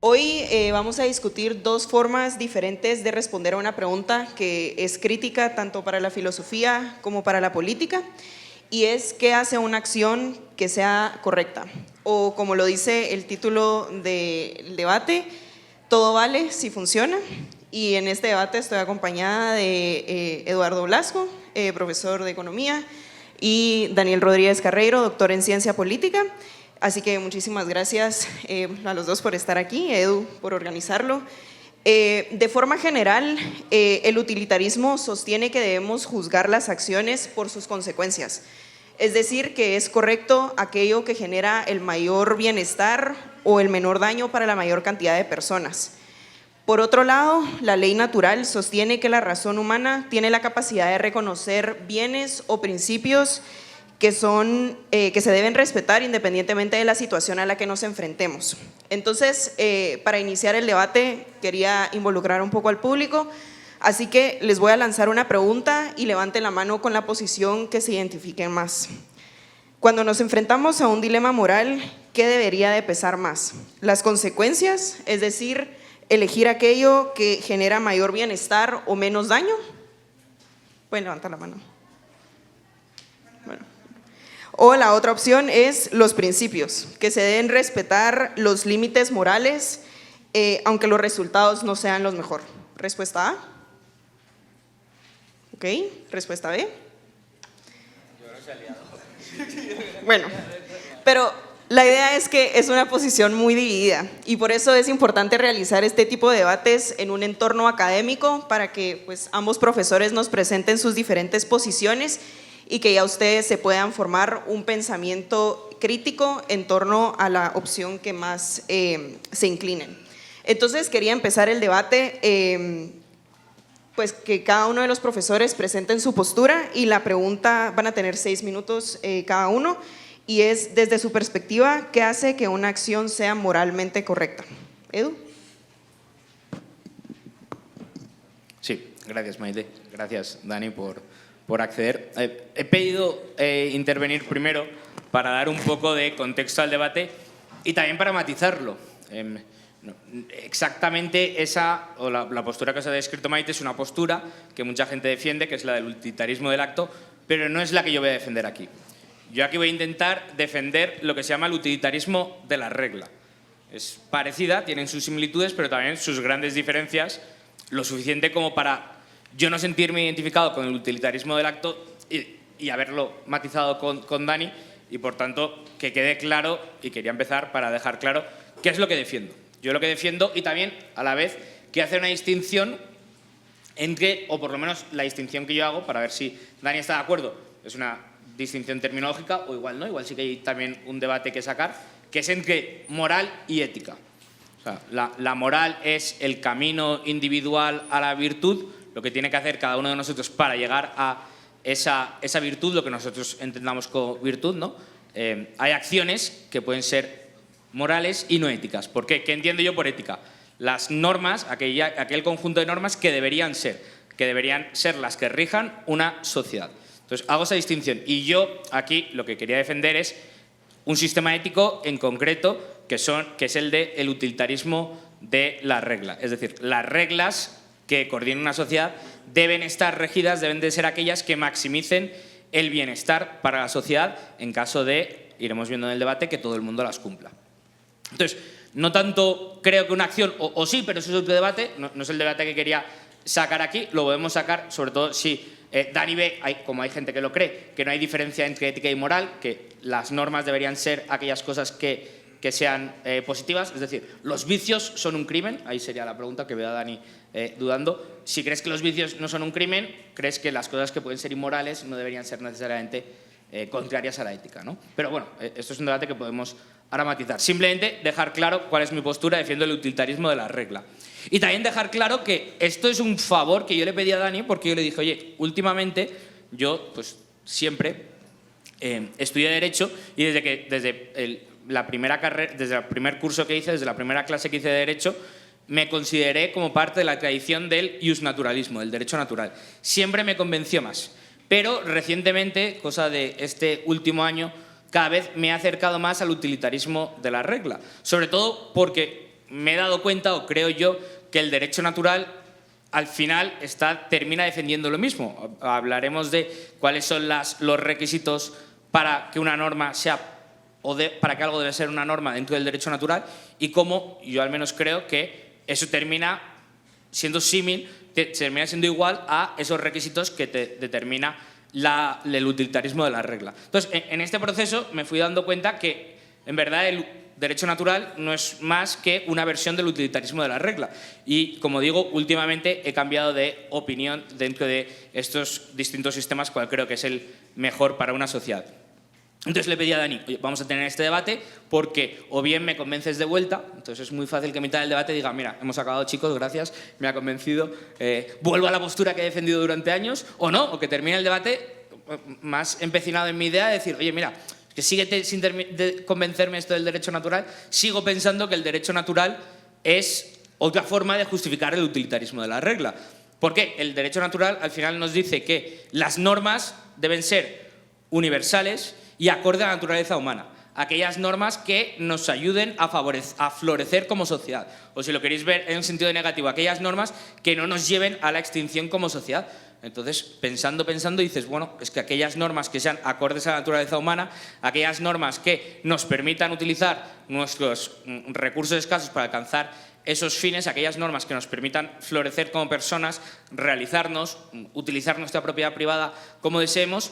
Hoy vamos a discutir dos formas diferentes de responder a una pregunta que es crítica tanto para la filosofía como para la política, y es ¿qué hace una acción que sea correcta? O como lo dice el título del debate, todo vale si funciona. Y en este debate estoy acompañada de Eduardo Blasco, profesor de Economía, y Daniel Rodríguez Carreiro, doctor en Ciencia Política. Así que muchísimas gracias a los dos por estar aquí, Edu por organizarlo. De forma general, el utilitarismo sostiene que debemos juzgar las acciones por sus consecuencias. Es decir, que es correcto aquello que genera el mayor bienestar o el menor daño para la mayor cantidad de personas. Por otro lado, la ley natural sostiene que la razón humana tiene la capacidad de reconocer bienes o principios que se deben respetar independientemente de la situación a la que nos enfrentemos. Entonces, para iniciar el debate, quería involucrar un poco al público, así que les voy a lanzar una pregunta y levanten la mano con la posición que se identifiquen más. Cuando nos enfrentamos a un dilema moral, ¿qué debería de pesar más? ¿Las consecuencias? Es decir, elegir aquello que genera mayor bienestar o menos daño. Pueden levantar la mano. Bueno. O la otra opción es los principios, que se deben respetar los límites morales, aunque los resultados no sean los mejores. ¿Respuesta A? Ok. ¿Respuesta B? Bueno, pero la idea es que es una posición muy dividida y por eso es importante realizar este tipo de debates en un entorno académico para que pues, ambos profesores nos presenten sus diferentes posiciones y que ya ustedes se puedan formar un pensamiento crítico en torno a la opción que más se inclinen. Entonces quería empezar el debate, pues que cada uno de los profesores presenten su postura y la pregunta van a tener 6 minutos cada uno. Y es, desde su perspectiva, ¿qué hace que una acción sea moralmente correcta? Edu. Sí, gracias Maite, gracias Dani por acceder. He pedido intervenir primero para dar un poco de contexto al debate y también para matizarlo. Exactamente esa, o la postura que os ha descrito Maite, es una postura que mucha gente defiende, que es la del utilitarismo del acto, pero no es la que yo voy a defender aquí. Yo aquí voy a intentar defender lo que se llama el utilitarismo de la regla. Es parecida, tienen sus similitudes, pero también sus grandes diferencias, lo suficiente como para yo no sentirme identificado con el utilitarismo del acto y haberlo matizado con Dani, y por tanto que quede claro, y quería empezar para dejar claro qué es lo que defiendo. Yo lo que defiendo, y también a la vez que hace una distinción entre, o por lo menos la distinción que yo hago, para ver si Dani está de acuerdo, es una distinción terminológica, o igual no, igual sí que hay también un debate que sacar, que es entre moral y ética. O sea, la moral es el camino individual a la virtud, lo que tiene que hacer cada uno de nosotros para llegar a esa virtud, lo que nosotros entendamos como virtud, ¿no? Hay acciones que pueden ser morales y no éticas. ¿Por qué? ¿Qué entiendo yo por ética? Las normas, aquel conjunto de normas que deberían ser las que rijan una sociedad. Entonces, hago esa distinción. Y yo aquí lo que quería defender es un sistema ético en concreto que es el del utilitarismo de la regla. Es decir, las reglas que coordinen una sociedad deben estar regidas, deben de ser aquellas que maximicen el bienestar para la sociedad en caso de, iremos viendo en el debate, que todo el mundo las cumpla. Entonces, no tanto creo que una acción, o sí, pero eso es otro debate, no es el debate que quería sacar aquí, lo podemos sacar sobre todo si Dani ve, como hay gente que lo cree, que no hay diferencia entre ética y moral, que las normas deberían ser aquellas cosas que sean positivas, es decir, los vicios son un crimen, ahí sería la pregunta que veo a Dani dudando. Si crees que los vicios no son un crimen, crees que las cosas que pueden ser inmorales no deberían ser necesariamente contrarias a la ética, ¿no? Pero bueno, esto es un debate que podemos ahora matizar. Simplemente dejar claro cuál es mi postura, defiendo el utilitarismo de la regla. Y también dejar claro que esto es un favor que yo le pedí a Dani, porque yo le dije, oye, últimamente yo pues siempre estudié Derecho, y desde el primer curso que hice, desde la primera clase que hice de Derecho, me consideré como parte de la tradición del justnaturalismo, del derecho natural. Siempre me convenció más. Pero recientemente, cosa de este último año, cada vez me he acercado más al utilitarismo de la regla. Sobre todo porque me he dado cuenta, o creo yo, que el derecho natural al final termina defendiendo lo mismo. Hablaremos de cuáles son los requisitos para que una norma sea, para que algo debe ser una norma dentro del derecho natural, y cómo yo al menos creo que eso termina siendo termina siendo igual a esos requisitos que te determina el utilitarismo de la regla. Entonces, en este proceso me fui dando cuenta que, en verdad, el derecho natural no es más que una versión del utilitarismo de la regla. Y, como digo, últimamente he cambiado de opinión dentro de estos distintos sistemas, cuál creo que es el mejor para una sociedad. Entonces le pedí a Dani: oye, vamos a tener este debate porque o bien me convences de vuelta, entonces es muy fácil que a mitad del debate diga: mira, hemos acabado, chicos, gracias, me ha convencido, vuelvo a la postura que he defendido durante años, o no, o que termine el debate más empecinado en mi idea de decir: oye, mira, que sigue sin convencerme esto del derecho natural, sigo pensando que el derecho natural es otra forma de justificar el utilitarismo de la regla. Porque el derecho natural al final nos dice que las normas deben ser universales y acorde a la naturaleza humana. Aquellas normas que nos ayuden a florecer como sociedad. O si lo queréis ver en un sentido negativo, aquellas normas que no nos lleven a la extinción como sociedad. Entonces, pensando, dices, bueno, es que aquellas normas que sean acordes a la naturaleza humana, aquellas normas que nos permitan utilizar nuestros recursos escasos para alcanzar esos fines, aquellas normas que nos permitan florecer como personas, realizarnos, utilizar nuestra propiedad privada como deseemos,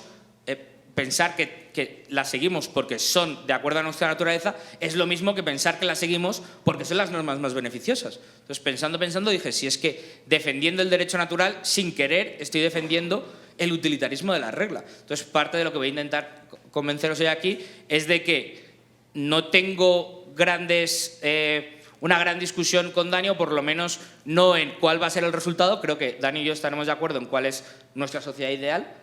pensar que las seguimos porque son de acuerdo a nuestra naturaleza es lo mismo que pensar que las seguimos porque son las normas más beneficiosas. Entonces, pensando, dije: si es que defendiendo el derecho natural, sin querer, estoy defendiendo el utilitarismo de la regla. Entonces, parte de lo que voy a intentar convenceros hoy aquí es de que no tengo una gran discusión con Dani, o por lo menos no en cuál va a ser el resultado. Creo que Dani y yo estaremos de acuerdo en cuál es nuestra sociedad ideal.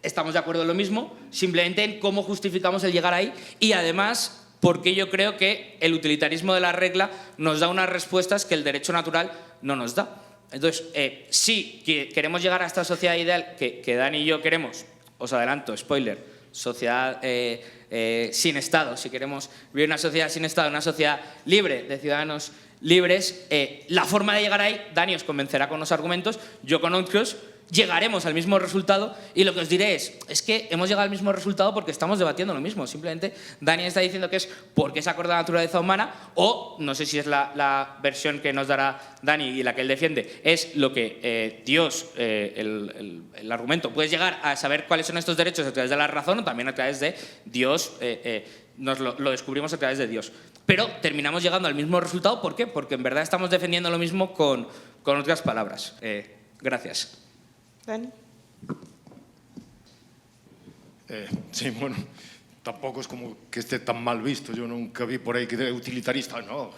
Estamos de acuerdo en lo mismo, simplemente en cómo justificamos el llegar ahí, y además porque yo creo que el utilitarismo de la regla nos da unas respuestas que el derecho natural no nos da. Entonces, sí que queremos llegar a esta sociedad ideal que Dani y yo queremos, os adelanto, spoiler, sociedad sin Estado. Si queremos vivir una sociedad sin Estado, una sociedad libre de ciudadanos libres, la forma de llegar ahí, Dani os convencerá con los argumentos, yo con otros. Llegaremos al mismo resultado, y lo que os diré es que hemos llegado al mismo resultado porque estamos debatiendo lo mismo. Simplemente Dani está diciendo que es porque es acorde a la naturaleza humana, o no sé si es la versión que nos dará Dani y la que él defiende, es lo que Dios, el argumento, puedes llegar a saber cuáles son estos derechos a través de la razón, o también a través de Dios, nos lo descubrimos a través de Dios. Pero terminamos llegando al mismo resultado. ¿Por qué? Porque en verdad estamos defendiendo lo mismo con otras palabras. Gracias. Dani. Sí, bueno, tampoco es como que esté tan mal visto. Yo nunca vi por ahí que de utilitarista, no,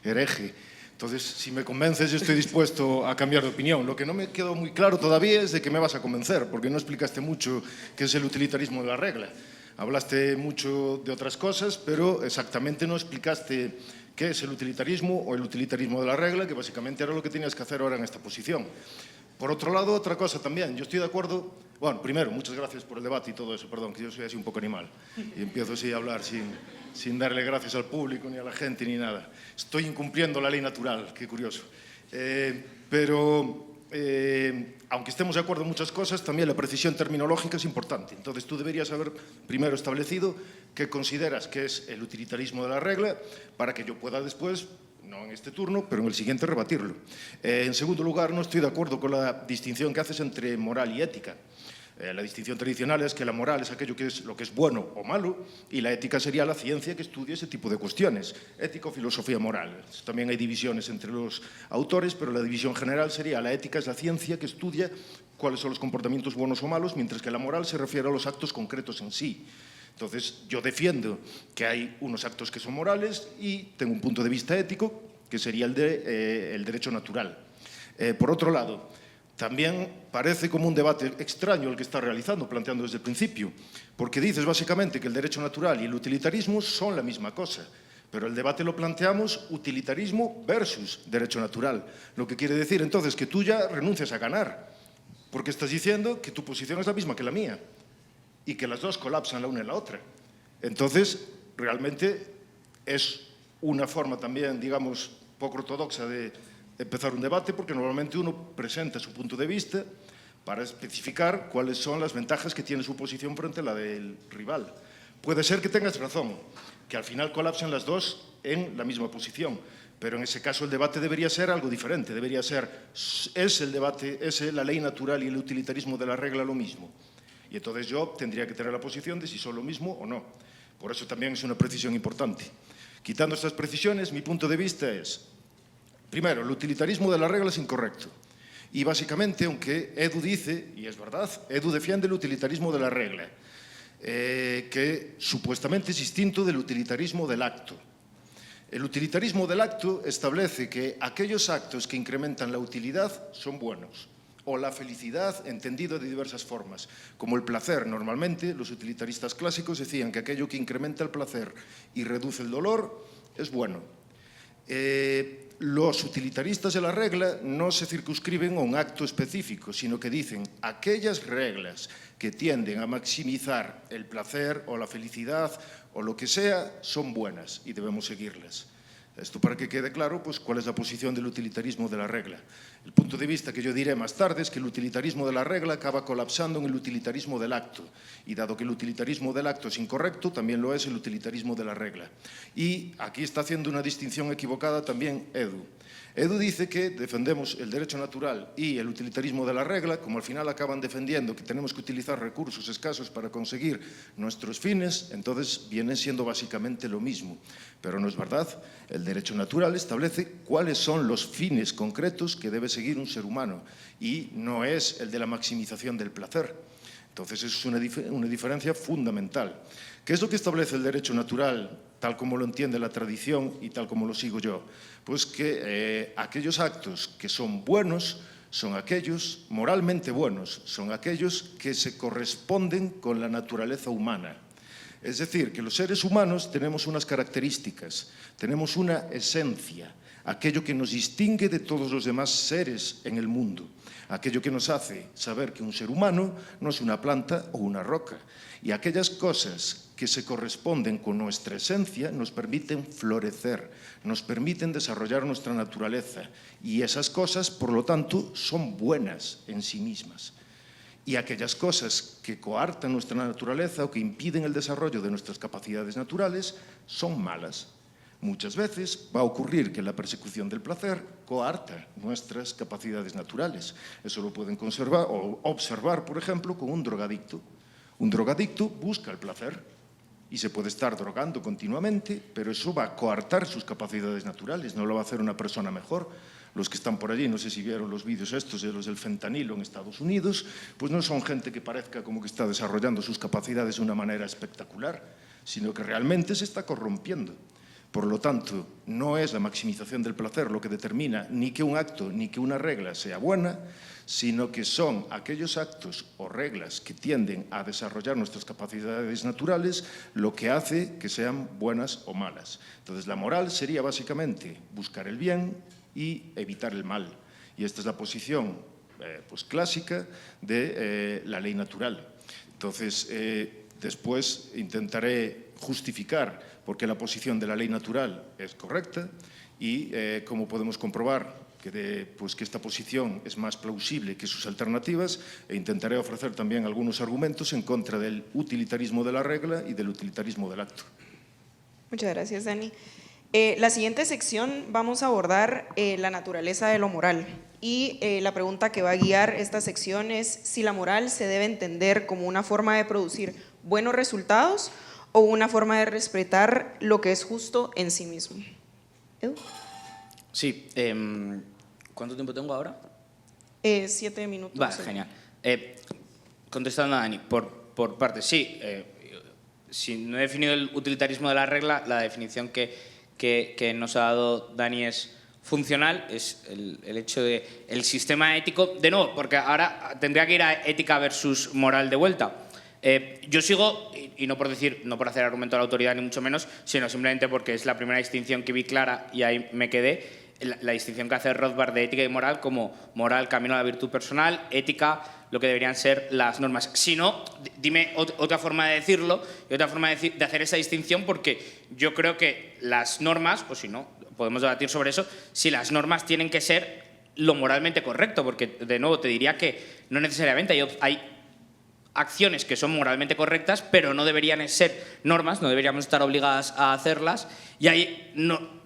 hereje. Entonces, si me convences, yo estoy dispuesto a cambiar de opinión. Lo que no me quedó muy claro todavía es de que me vas a convencer, porque no explicaste mucho qué es el utilitarismo de la regla. Hablaste mucho de otras cosas, pero exactamente no explicaste qué es el utilitarismo o el utilitarismo de la regla, que básicamente era lo que tenías que hacer ahora en esta posición. Por otro lado, otra cosa también, yo estoy de acuerdo. Bueno, primero, muchas gracias por el debate y todo eso, perdón, que yo soy así un poco animal y empiezo así a hablar sin darle gracias al público, ni a la gente, ni nada. Estoy incumpliendo la ley natural, qué curioso. Pero, aunque estemos de acuerdo en muchas cosas, también la precisión terminológica es importante. Entonces, tú deberías haber primero establecido qué consideras que es el utilitarismo de la regla, para que yo pueda después, no en este turno, pero en el siguiente, rebatirlo. En segundo lugar, no estoy de acuerdo con la distinción que haces entre moral y ética. La distinción tradicional es que la moral es aquello que es lo que es bueno o malo, y la ética sería la ciencia que estudia ese tipo de cuestiones. Ética o filosofía moral. También hay divisiones entre los autores, pero la división general sería: la ética es la ciencia que estudia cuáles son los comportamientos buenos o malos, mientras que la moral se refiere a los actos concretos en sí. Entonces, yo defiendo que hay unos actos que son morales y tengo un punto de vista ético, que sería el derecho natural. Por otro lado, también parece como un debate extraño el que está realizando, planteando desde el principio, porque dices básicamente que el derecho natural y el utilitarismo son la misma cosa, pero el debate lo planteamos utilitarismo versus derecho natural, lo que quiere decir entonces que tú ya renuncias a ganar, porque estás diciendo que tu posición es la misma que la mía, y que las dos colapsan la una en la otra. Entonces, realmente es una forma también, digamos, poco ortodoxa de empezar un debate, porque normalmente uno presenta su punto de vista para especificar cuáles son las ventajas que tiene su posición frente a la del rival. Puede ser que tengas razón, que al final colapsen las dos en la misma posición, pero en ese caso el debate debería ser algo diferente, debería ser, ¿es el debate, es la ley natural y el utilitarismo de la regla lo mismo? Y entonces yo tendría que tener la posición de si son lo mismo o no. Por eso también es una precisión importante. Quitando estas precisiones, mi punto de vista es, primero, el utilitarismo de la regla es incorrecto. Y básicamente, aunque Edu dice, y es verdad, Edu defiende el utilitarismo de la regla, que supuestamente es distinto del utilitarismo del acto. El utilitarismo del acto establece que aquellos actos que incrementan la utilidad son buenos, o la felicidad entendido de diversas formas, como el placer. Normalmente los utilitaristas clásicos decían que aquello que incrementa el placer y reduce el dolor es bueno. Los utilitaristas de la regla no se circunscriben a un acto específico, sino que dicen aquellas reglas que tienden a maximizar el placer o la felicidad o lo que sea son buenas y debemos seguirlas. Esto para que quede claro pues, cuál es la posición del utilitarismo de la regla. El punto de vista que yo diré más tarde es que el utilitarismo de la regla acaba colapsando en el utilitarismo del acto. Y dado que el utilitarismo del acto es incorrecto, también lo es el utilitarismo de la regla. Y aquí está haciendo una distinción equivocada también Edu. Edu dice que defendemos el derecho natural y el utilitarismo de la regla, como al final acaban defendiendo que tenemos que utilizar recursos escasos para conseguir nuestros fines, entonces vienen siendo básicamente lo mismo. Pero no es verdad. El derecho natural establece cuáles son los fines concretos que debe seguir un ser humano y no es el de la maximización del placer. Entonces, eso es una diferencia fundamental. ¿Qué es lo que establece el derecho natural, tal como lo entiende la tradición y tal como lo sigo yo? Pues que aquellos actos que son buenos son aquellos moralmente buenos, son aquellos que se corresponden con la naturaleza humana. Es decir, que los seres humanos tenemos unas características, tenemos una esencia, aquello que nos distingue de todos los demás seres en el mundo, aquello que nos hace saber que un ser humano no es una planta o una roca, y aquellas cosas que se corresponden con nuestra esencia nos permiten florecer, nos permiten desarrollar nuestra naturaleza, y esas cosas, por lo tanto, son buenas en sí mismas. Y aquellas cosas que coartan nuestra naturaleza o que impiden el desarrollo de nuestras capacidades naturales son malas. Muchas veces va a ocurrir que la persecución del placer coarta nuestras capacidades naturales. Eso lo pueden conservar o observar, por ejemplo, con un drogadicto. Un drogadicto busca el placer y se puede estar drogando continuamente, pero eso va a coartar sus capacidades naturales, no lo va a hacer una persona mejor. Los que están por allí, no sé si vieron los vídeos estos de los del fentanilo en Estados Unidos, pues no son gente que parezca como que está desarrollando sus capacidades de una manera espectacular, sino que realmente se está corrompiendo. Por lo tanto, no es la maximización del placer lo que determina ni que un acto ni que una regla sea buena, sino que son aquellos actos o reglas que tienden a desarrollar nuestras capacidades naturales lo que hace que sean buenas o malas. Entonces, la moral sería básicamente buscar el bien y evitar el mal. Y esta es la posición pues, clásica de la ley natural. Entonces, después intentaré justificar por qué la posición de la ley natural es correcta y cómo podemos comprobar que esta posición es más plausible que sus alternativas, e intentaré ofrecer también algunos argumentos en contra del utilitarismo de la regla y del utilitarismo del acto. Muchas gracias, Dani. La siguiente sección vamos a abordar la naturaleza de lo moral, y la pregunta que va a guiar esta sección es si la moral se debe entender como una forma de producir buenos resultados o una forma de respetar lo que es justo en sí mismo. ¿Edu? Sí. ¿Cuánto tiempo tengo ahora? 7 minutos. Vale, genial. Contestando a Dani, por partes, sí. Si no he definido el utilitarismo de la regla, la definición que nos ha dado Dani es funcional, es el hecho de el sistema ético, de nuevo, porque ahora tendría que ir a ética versus moral de vuelta. Yo sigo, y no por decir, no por hacer argumento a la autoridad ni mucho menos, sino simplemente porque es la primera distinción que vi clara y ahí me quedé, la distinción que hace Rothbard de ética y moral como moral, camino a la virtud personal, ética, lo que deberían ser las normas. Si no, dime otra forma de decirlo y otra forma de hacer esa distinción, porque yo creo que las normas, o si no, podemos debatir sobre eso, si las normas tienen que ser lo moralmente correcto, porque de nuevo te diría que no necesariamente hay acciones que son moralmente correctas, pero no deberían ser normas, no deberíamos estar obligadas a hacerlas, y hay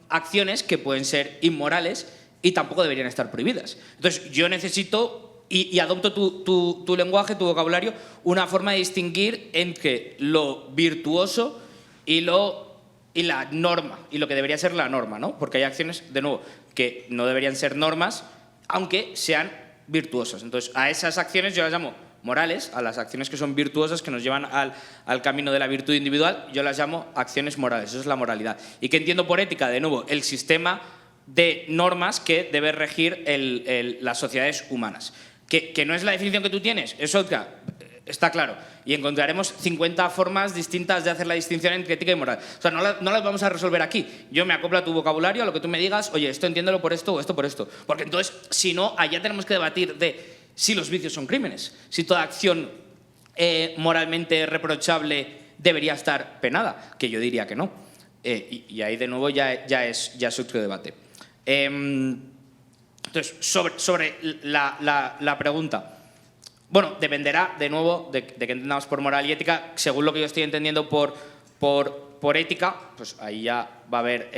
acciones que pueden ser inmorales y tampoco deberían estar prohibidas. Entonces yo necesito, y adopto tu lenguaje, tu vocabulario, una forma de distinguir entre lo virtuoso y la norma, y lo que debería ser la norma, ¿no? Porque hay acciones, de nuevo, que no deberían ser normas, aunque sean virtuosas. Entonces, a esas acciones yo las llamo morales, a las acciones que son virtuosas, que nos llevan al camino de la virtud individual, yo las llamo acciones morales. Eso es la moralidad. ¿Y qué entiendo por ética? De nuevo, el sistema de normas que debe regir las sociedades humanas. Que no es la definición que tú tienes, es otra, está claro. Y encontraremos 50 formas distintas de hacer la distinción entre ética y moral. O sea, no las vamos a resolver aquí. Yo me acoplo a tu vocabulario, a lo que tú me digas, oye, esto entiéndelo por esto o esto por esto. Porque entonces, si no, allá tenemos que debatir de si los vicios son crímenes, si toda acción moralmente reprochable debería estar penada, que yo diría que no. Y ahí, de nuevo, ya es otro debate. Entonces, sobre la pregunta, bueno, dependerá, de nuevo, de qué entendamos por moral y ética. Según lo que yo estoy entendiendo por ética, pues ahí ya va a haber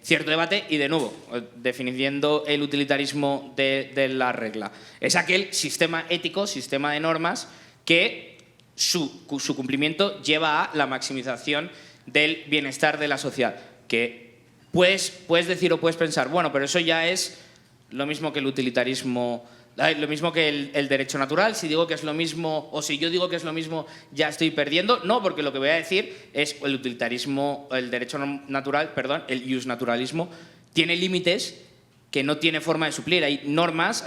cierto debate. Y, de nuevo, definiendo el utilitarismo de la regla, es aquel sistema ético, sistema de normas, que su cumplimiento lleva a la maximización del bienestar de la sociedad. Que puedes decir o puedes pensar, bueno, pero eso ya es lo mismo que el utilitarismo, lo mismo que el derecho natural. Si digo que es lo mismo, o si yo digo que es lo mismo, ya estoy perdiendo. No, porque lo que voy a decir es el utilitarismo, el derecho natural, perdón, el iusnaturalismo, tiene límites que no tiene forma de suplir. Hay normas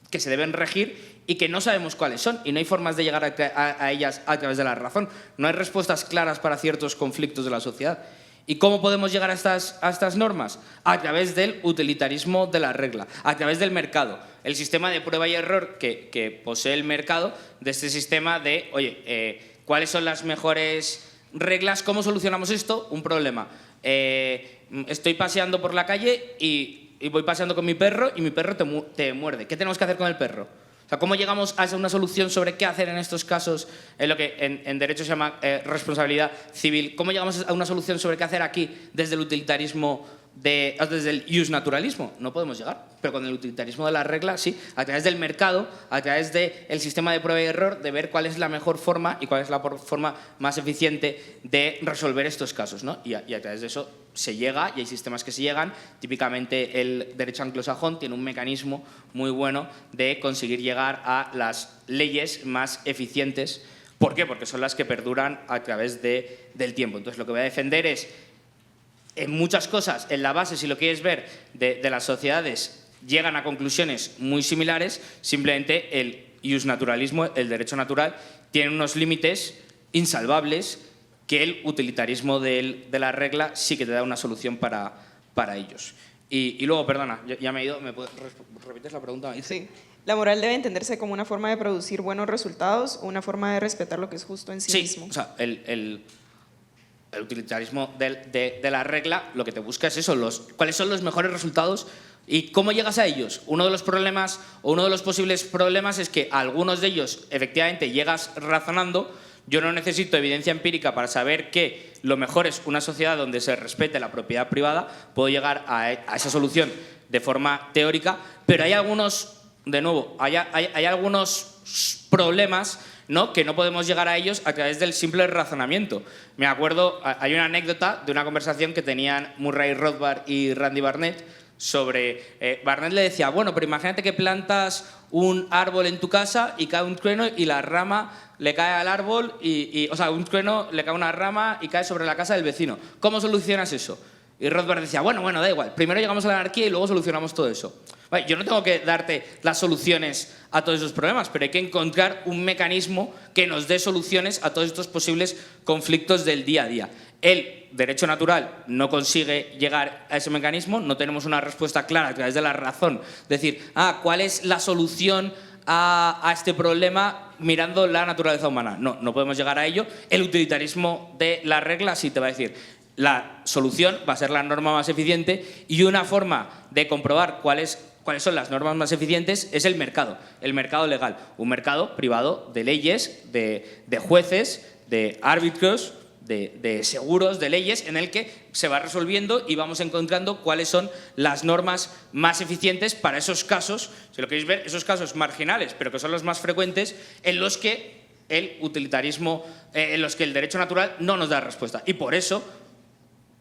que se deben regir y que no sabemos cuáles son, y no hay formas de llegar a ellas a través de la razón. No hay respuestas claras para ciertos conflictos de la sociedad. ¿Y cómo podemos llegar a estas normas? A través del utilitarismo de la regla, a través del mercado. El sistema de prueba y error que posee el mercado, de este sistema de, oye, ¿cuáles son las mejores reglas? ¿Cómo solucionamos esto? Un problema. Estoy paseando por la calle y voy paseando con mi perro y mi perro te muerde. ¿Qué tenemos que hacer con el perro? O sea, ¿cómo llegamos a una solución sobre qué hacer en estos casos, en lo que en derecho se llama responsabilidad civil? ¿Cómo llegamos a una solución sobre qué hacer aquí desde el utilitarismo, desde el iusnaturalismo? No podemos llegar, pero con el utilitarismo de la regla, sí, a través del mercado, a través del sistema de prueba y error, de ver cuál es la mejor forma y cuál es la forma más eficiente de resolver estos casos, ¿no? Y a través de eso se llega, y hay sistemas que se llegan. Típicamente el derecho anglosajón tiene un mecanismo muy bueno de conseguir llegar a las leyes más eficientes. ¿Por qué? Porque son las que perduran a través del tiempo. Entonces, lo que voy a defender es, en muchas cosas, en la base, si lo quieres ver, de las sociedades llegan a conclusiones muy similares. Simplemente el iusnaturalismo, el derecho natural, tiene unos límites insalvables que el utilitarismo de la regla sí que te da una solución para ellos. Y luego, perdona, ya me he ido, ¿me repites la pregunta? Sí. La moral debe entenderse como una forma de producir buenos resultados, una forma de respetar lo que es justo en sí mismo. Sí, o sea, el utilitarismo de la regla lo que te busca es eso, cuáles son los mejores resultados y cómo llegas a ellos. Uno de los problemas, o uno de los posibles problemas, es que a algunos de ellos efectivamente llegas razonando. Yo no necesito evidencia empírica para saber que lo mejor es una sociedad donde se respete la propiedad privada. Puedo llegar a esa solución de forma teórica, pero hay algunos, de nuevo, hay algunos problemas, ¿no?, que no podemos llegar a ellos a través del simple razonamiento. Me acuerdo, hay una anécdota de una conversación que tenían Murray Rothbard y Randy Barnett sobre... Barnett le decía, bueno, pero imagínate que plantas un árbol en tu casa y cae un trueno y la rama le cae al árbol, o sea, un trueno le cae una rama y cae sobre la casa del vecino. ¿Cómo solucionas eso? Y Rothbard decía, bueno, da igual, primero llegamos a la anarquía y luego solucionamos todo eso. Vale, yo no tengo que darte las soluciones a todos esos problemas, pero hay que encontrar un mecanismo que nos dé soluciones a todos estos posibles conflictos del día a día. El derecho natural no consigue llegar a ese mecanismo, no tenemos una respuesta clara a través de la razón. Decir, ¿cuál es la solución a este problema mirando la naturaleza humana. No podemos llegar a ello. El utilitarismo de la regla sí te va a decir, la solución va a ser la norma más eficiente, y una forma de comprobar cuáles son las normas más eficientes es el mercado legal, un mercado privado de leyes, de jueces, de árbitros, de seguros, de leyes, en el que se va resolviendo y vamos encontrando cuáles son las normas más eficientes para esos casos, si lo queréis ver, esos casos marginales, pero que son los más frecuentes, en los que el utilitarismo, en los que el derecho natural no nos da respuesta. Y por eso,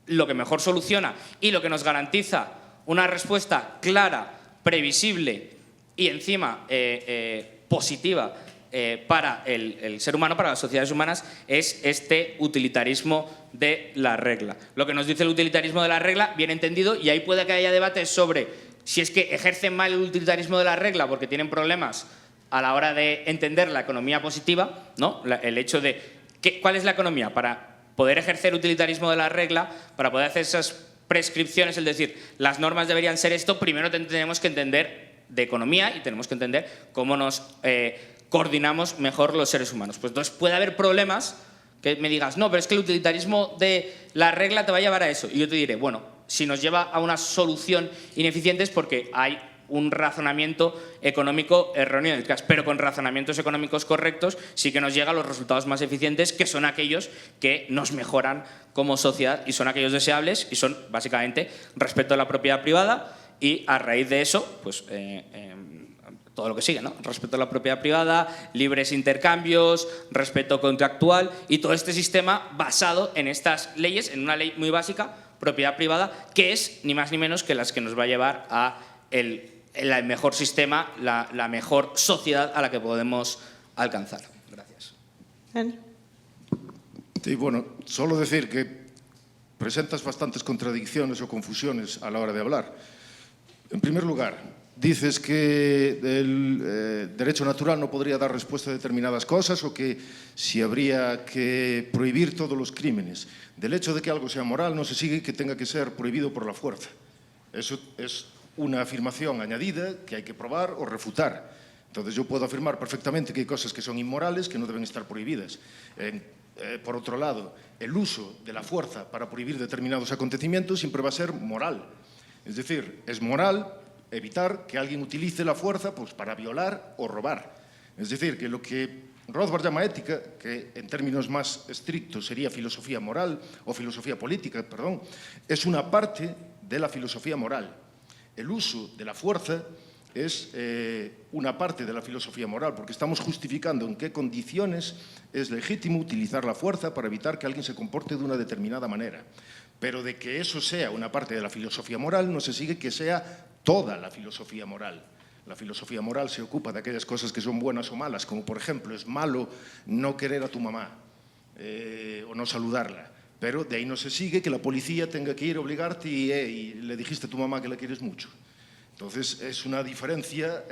lo que mejor soluciona y lo que nos garantiza una respuesta clara, previsible y encima positiva para el ser humano, para las sociedades humanas, es este utilitarismo de la regla. Lo que nos dice el utilitarismo de la regla, bien entendido, y ahí puede que haya debates sobre si es que ejercen mal el utilitarismo de la regla porque tienen problemas a la hora de entender la economía positiva, ¿no? El hecho de ¿cuál es la economía? Para poder ejercer utilitarismo de la regla, para poder hacer esas prescripciones, es decir, las normas deberían ser esto, primero tenemos que entender de economía y tenemos que entender cómo nos coordinamos mejor los seres humanos. Pues entonces puede haber problemas que me digas, no, pero es que el utilitarismo de la regla te va a llevar a eso. Y yo te diré, bueno, si nos lleva a una solución ineficiente es porque hay un razonamiento económico erróneo detrás, pero con razonamientos económicos correctos sí que nos llegan los resultados más eficientes, que son aquellos que nos mejoran como sociedad y son aquellos deseables y son básicamente respeto a la propiedad privada y a raíz de eso, pues todo lo que sigue, ¿no? Respeto a la propiedad privada, libres intercambios, respeto contractual y todo este sistema basado en estas leyes, en una ley muy básica, propiedad privada, que es ni más ni menos que las que nos va a llevar a el mejor sistema, la mejor sociedad a la que podemos alcanzar. Gracias. Sí, bueno, solo decir que presentas bastantes contradicciones o confusiones a la hora de hablar. En primer lugar, dices que el derecho natural no podría dar respuesta a determinadas cosas o que si habría que prohibir todos los crímenes. Del hecho de que algo sea moral no se sigue que tenga que ser prohibido por la fuerza. Eso es una afirmación añadida que hay que probar o refutar. Entonces yo puedo afirmar perfectamente que hay cosas que son inmorales que no deben estar prohibidas. Por otro lado, el uso de la fuerza para prohibir determinados acontecimientos siempre va a ser moral. Es decir, es moral evitar que alguien utilice la fuerza pues, para violar o robar. Es decir, que lo que Rothbard llama ética, que en términos más estrictos sería filosofía moral o filosofía política, perdón, es una parte de la filosofía moral. El uso de la fuerza es una parte de la filosofía moral, porque estamos justificando en qué condiciones es legítimo utilizar la fuerza para evitar que alguien se comporte de una determinada manera. Pero de que eso sea una parte de la filosofía moral no se sigue que sea toda la filosofía moral. La filosofía moral se ocupa de aquellas cosas que son buenas o malas, como por ejemplo es malo no querer a tu mamá o no saludarla. Pero de ahí no se sigue que la policía tenga que ir a obligarte y le dijiste a tu mamá que la quieres mucho. Entonces es una diferencia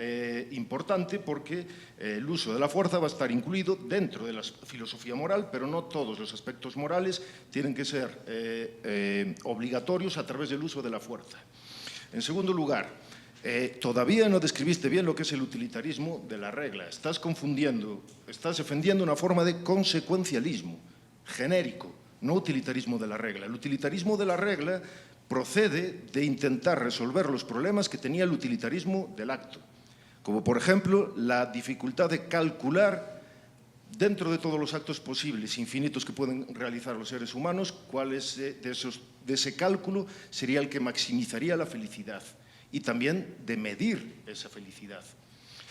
importante porque el uso de la fuerza va a estar incluido dentro de la filosofía moral, pero no todos los aspectos morales tienen que ser obligatorios a través del uso de la fuerza. En segundo lugar, todavía no describiste bien lo que es el utilitarismo de la regla. Estás confundiendo, estás defendiendo una forma de consecuencialismo genérico, no utilitarismo de la regla. El utilitarismo de la regla procede de intentar resolver los problemas que tenía el utilitarismo del acto, como por ejemplo la dificultad de calcular dentro de todos los actos posibles, infinitos que pueden realizar los seres humanos, cuál es de ese cálculo sería el que maximizaría la felicidad y también de medir esa felicidad.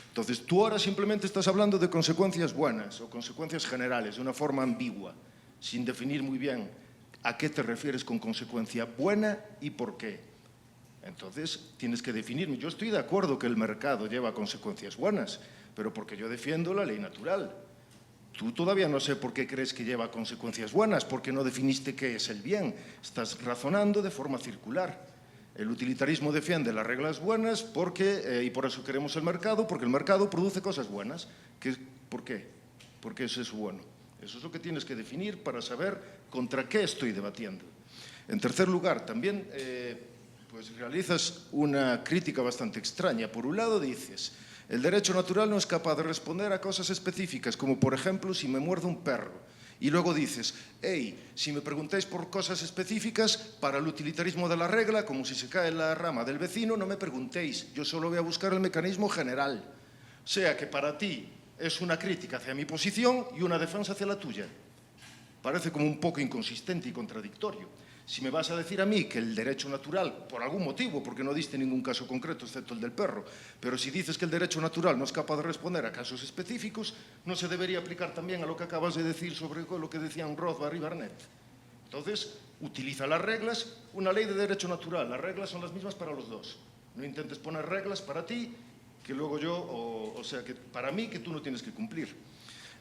Entonces tú ahora simplemente estás hablando de consecuencias buenas o consecuencias generales de una forma ambigua, sin definir muy bien a qué te refieres con consecuencia buena y por qué. Entonces, tienes que definirme. Yo estoy de acuerdo que el mercado lleva consecuencias buenas, pero porque yo defiendo la ley natural. Tú todavía no sé por qué crees que lleva consecuencias buenas, porque no definiste qué es el bien. Estás razonando de forma circular. El utilitarismo defiende las reglas buenas porque, y por eso queremos el mercado, porque el mercado produce cosas buenas. ¿Por qué? ¿Por qué es eso bueno? Eso es lo que tienes que definir para saber contra qué estoy debatiendo. En tercer lugar, también pues realizas una crítica bastante extraña. Por un lado dices, El derecho natural no es capaz de responder a cosas específicas, como por ejemplo si me muerde un perro. Y luego dices, hey, si me preguntáis por cosas específicas, para el utilitarismo de la regla, como si se cae la rama del vecino, no me preguntéis, yo solo voy a buscar el mecanismo general. O sea que para ti es una crítica hacia mi posición y una defensa hacia la tuya. Parece como un poco inconsistente y contradictorio. Si me vas a decir a mí que el derecho natural, por algún motivo, porque no diste ningún caso concreto, excepto el del perro, pero si dices que el derecho natural no es capaz de responder a casos específicos, ¿no se debería aplicar también a lo que acabas de decir sobre lo que decían Rothbard y Barnett? Entonces, utiliza las reglas, una ley de derecho natural. Las reglas son las mismas para los dos. No intentes poner reglas para ti, que luego yo, o sea, que para mí, que tú no tienes que cumplir.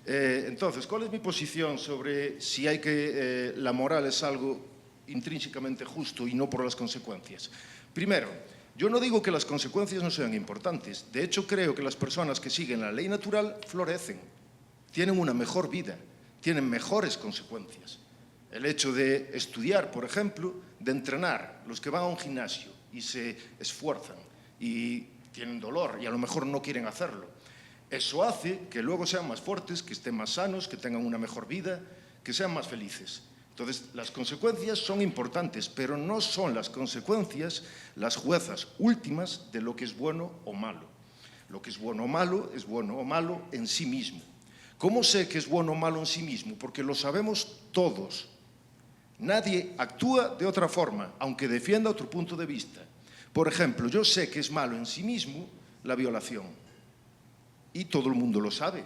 Entonces, ¿cuál es mi posición sobre si hay que la moral es algo intrínsecamente justo y no por las consecuencias? Primero, yo no digo que las consecuencias no sean importantes. De hecho, creo que las personas que siguen la ley natural florecen, tienen una mejor vida, tienen mejores consecuencias. El hecho de estudiar, por ejemplo, de entrenar, los que van a un gimnasio y se esfuerzan y tienen dolor y a lo mejor no quieren hacerlo. Eso hace que luego sean más fuertes, que estén más sanos, que tengan una mejor vida, que sean más felices. Entonces, las consecuencias son importantes, pero no son las consecuencias las juezas últimas de lo que es bueno o malo. Lo que es bueno o malo en sí mismo. ¿Cómo sé que es bueno o malo en sí mismo? Porque lo sabemos todos. Nadie actúa de otra forma, aunque defienda otro punto de vista. Por ejemplo, yo sé que es malo en sí mismo la violación. Y todo el mundo lo sabe.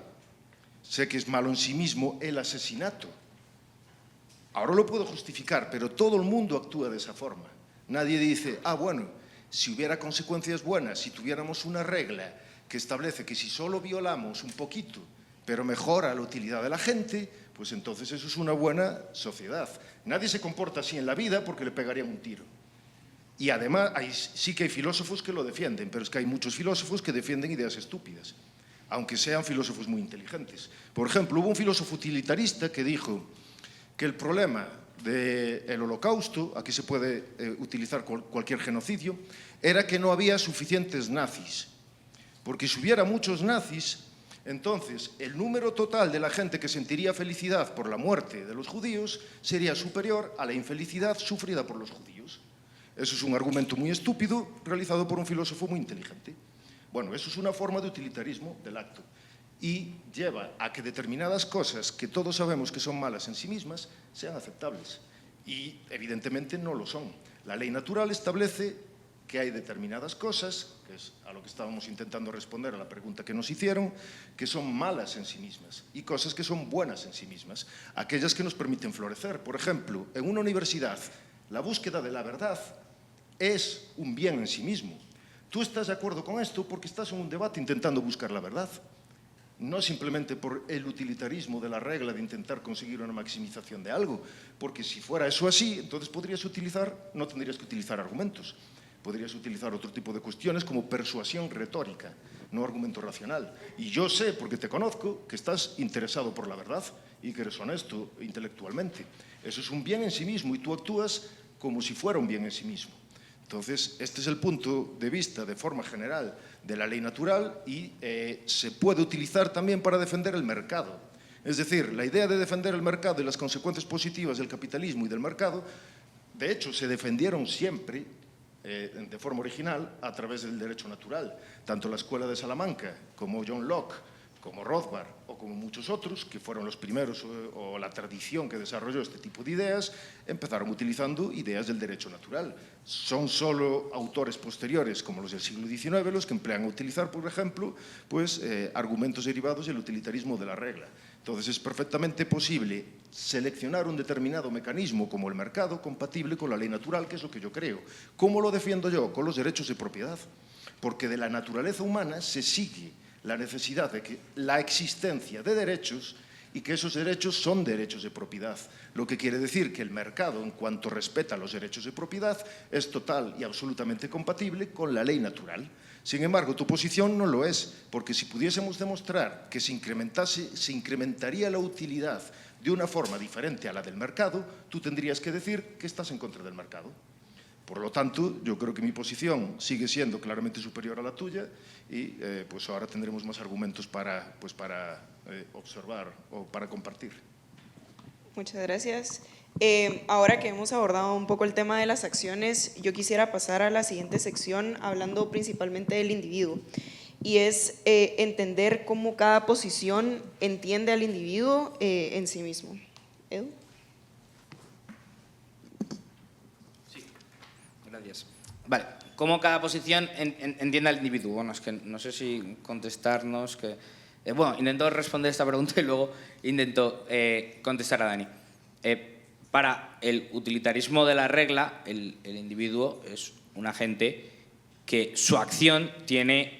Sé que es malo en sí mismo el asesinato. Ahora lo puedo justificar, pero todo el mundo actúa de esa forma. Nadie dice, bueno, si hubiera consecuencias buenas, si tuviéramos una regla que establece que si solo violamos un poquito, pero mejora la utilidad de la gente, pues entonces eso es una buena sociedad. Nadie se comporta así en la vida porque le pegarían un tiro. Y además, sí que hay filósofos que lo defienden, pero es que hay muchos filósofos que defienden ideas estúpidas, aunque sean filósofos muy inteligentes. Por ejemplo, hubo un filósofo utilitarista que dijo que el problema del Holocausto, aquí se puede utilizar cualquier genocidio, era que no había suficientes nazis. Porque si hubiera muchos nazis, entonces el número total de la gente que sentiría felicidad por la muerte de los judíos sería superior a la infelicidad sufrida por los judíos. Eso es un argumento muy estúpido realizado por un filósofo muy inteligente. Bueno, eso es una forma de utilitarismo del acto. Y lleva a que determinadas cosas que todos sabemos que son malas en sí mismas sean aceptables. Y evidentemente no lo son. La ley natural establece que hay determinadas cosas, que es a lo que estábamos intentando responder a la pregunta que nos hicieron, que son malas en sí mismas y cosas que son buenas en sí mismas, aquellas que nos permiten florecer. Por ejemplo, en una universidad, la búsqueda de la verdad es un bien en sí mismo. Tú estás de acuerdo con esto porque estás en un debate intentando buscar la verdad. No simplemente por el utilitarismo de la regla de intentar conseguir una maximización de algo, porque si fuera eso así, entonces no tendrías que utilizar argumentos, podrías utilizar otro tipo de cuestiones como persuasión retórica, no argumento racional. Y yo sé, porque te conozco, que estás interesado por la verdad y que eres honesto intelectualmente. Eso es un bien en sí mismo y tú actúas como si fuera un bien en sí mismo. Entonces, este es el punto de vista de forma general de la ley natural y se puede utilizar también para defender el mercado. Es decir, la idea de defender el mercado y las consecuencias positivas del capitalismo y del mercado, de hecho, se defendieron siempre de forma original a través del derecho natural. Tanto la Escuela de Salamanca como John Locke, como Rothbard o como muchos otros, que fueron los primeros o la tradición que desarrolló este tipo de ideas, empezaron utilizando ideas del derecho natural. Son solo autores posteriores, como los del siglo XIX, los que emplean a utilizar, por ejemplo, argumentos derivados del utilitarismo de la regla. Entonces es perfectamente posible seleccionar un determinado mecanismo como el mercado compatible con la ley natural, que es lo que yo creo. ¿Cómo lo defiendo yo? Con los derechos de propiedad. Porque de la naturaleza humana se sigue la necesidad de que la existencia de derechos y que esos derechos son derechos de propiedad. Lo que quiere decir que el mercado, en cuanto respeta los derechos de propiedad, es total y absolutamente compatible con la ley natural. Sin embargo, tu posición no lo es, porque si pudiésemos demostrar que se incrementaría la utilidad de una forma diferente a la del mercado, tú tendrías que decir que estás en contra del mercado. Por lo tanto, yo creo que mi posición sigue siendo claramente superior a la tuya y pues ahora tendremos más argumentos para observar o para compartir. Muchas gracias. Ahora que hemos abordado un poco el tema de las acciones, yo quisiera pasar a la siguiente sección hablando principalmente del individuo. Y es entender cómo cada posición entiende al individuo en sí mismo. ¿Edu? Sí, gracias. Vale, ¿cómo cada posición entiende al individuo? Bueno, es que no sé si contestarnos, bueno, intento responder esta pregunta y luego intento contestar a Dani. Para el utilitarismo de la regla, el individuo es un agente que su acción tiene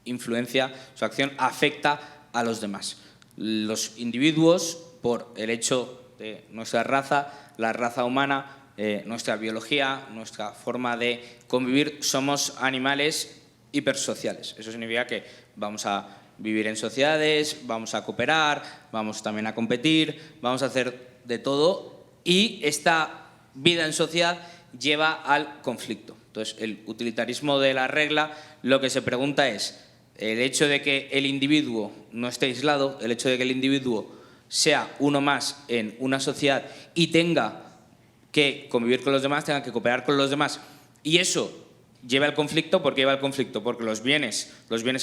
influencia, su acción afecta a los demás. Los individuos, por el hecho de nuestra raza, la raza humana, nuestra biología, nuestra forma de convivir, somos animales hipersociales. Eso significa que vamos a vivir en sociedades, vamos a cooperar, vamos también a competir, vamos a hacer de todo y esta vida en sociedad lleva al conflicto. Entonces, el utilitarismo de la regla lo que se pregunta es el hecho de que el individuo no esté aislado, el hecho de que el individuo sea uno más en una sociedad y tenga que convivir con los demás, tenga que cooperar con los demás y eso lleva al conflicto. ¿Por qué lleva al conflicto? Porque los bienes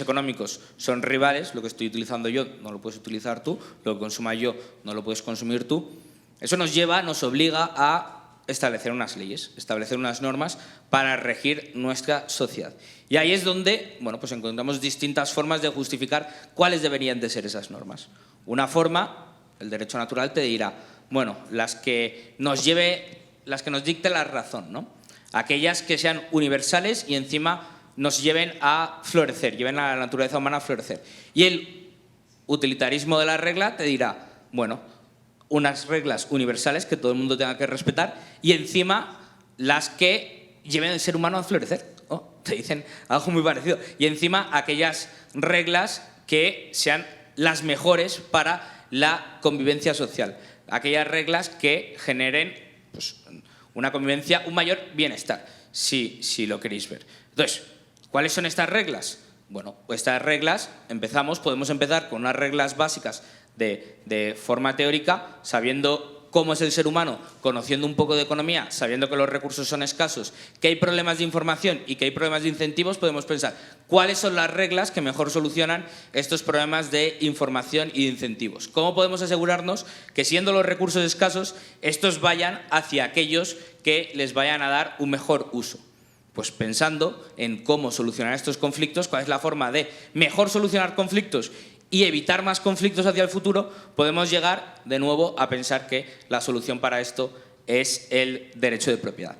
económicos son rivales, lo que estoy utilizando yo no lo puedes utilizar tú, lo que consuma yo no lo puedes consumir tú. Eso nos obliga a establecer unas leyes, establecer unas normas para regir nuestra sociedad. Y ahí es donde, bueno, pues encontramos distintas formas de justificar cuáles deberían de ser esas normas. Una forma, el derecho natural te dirá, bueno, las que nos dicte la razón, ¿no? Aquellas que sean universales y encima nos lleven a florecer, lleven a la naturaleza humana a florecer. Y el utilitarismo de la regla te dirá, bueno, unas reglas universales que todo el mundo tenga que respetar y encima las que lleven al ser humano a florecer. Oh, te dicen algo muy parecido. Y encima aquellas reglas que sean las mejores para la convivencia social. Aquellas reglas que generen pues, una convivencia, un mayor bienestar, si lo queréis ver. Entonces, ¿cuáles son estas reglas? Bueno, pues estas reglas, podemos empezar con unas reglas básicas de forma teórica, sabiendo cómo es el ser humano, conociendo un poco de economía, sabiendo que los recursos son escasos, que hay problemas de información y que hay problemas de incentivos, podemos pensar cuáles son las reglas que mejor solucionan estos problemas de información y de incentivos. ¿Cómo podemos asegurarnos que, siendo los recursos escasos, estos vayan hacia aquellos que les vayan a dar un mejor uso? Pues pensando en cómo solucionar estos conflictos, cuál es la forma de mejor solucionar conflictos y evitar más conflictos hacia el futuro, podemos llegar de nuevo a pensar que la solución para esto es el derecho de propiedad.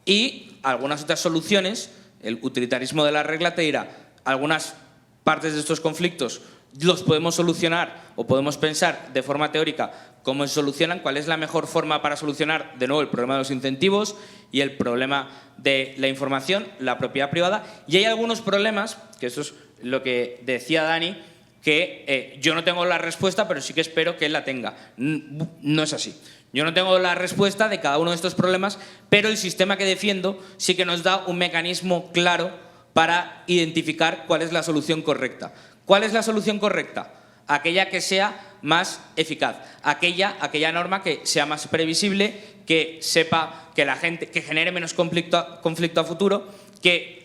Y algunas otras soluciones, el utilitarismo de la regla te dirá, algunas partes de estos conflictos los podemos solucionar o podemos pensar de forma teórica cómo se solucionan, cuál es la mejor forma para solucionar de nuevo el problema de los incentivos y el problema de la información, la propiedad privada. Y hay algunos problemas, que eso es lo que decía Dani, que yo no tengo la respuesta, pero sí que espero que él la tenga. No es así. Yo no tengo la respuesta de cada uno de estos problemas, pero el sistema que defiendo sí que nos da un mecanismo claro para identificar cuál es la solución correcta. ¿Cuál es la solución correcta? Aquella que sea más eficaz, aquella norma que sea más previsible, que sepa que la gente, que genere menos conflicto a futuro, que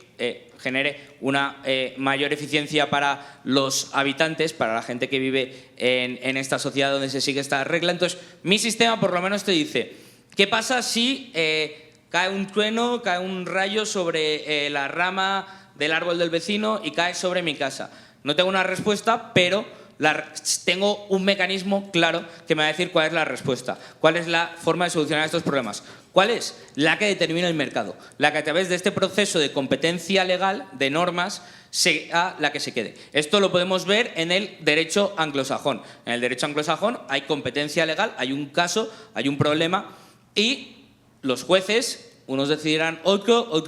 genere una mayor eficiencia para los habitantes, para la gente que vive en esta sociedad donde se sigue esta regla. Entonces, mi sistema por lo menos te dice, ¿qué pasa si cae un trueno, cae un rayo sobre la rama del árbol del vecino y cae sobre mi casa? No tengo una respuesta, pero tengo un mecanismo claro que me va a decir cuál es la respuesta, cuál es la forma de solucionar estos problemas. ¿Cuál es? La que determina el mercado, la que a través de este proceso de competencia legal, de normas, sea la que se quede. Esto lo podemos ver en el derecho anglosajón. En el derecho anglosajón hay competencia legal, hay un caso, hay un problema y los jueces, unos decidirán otro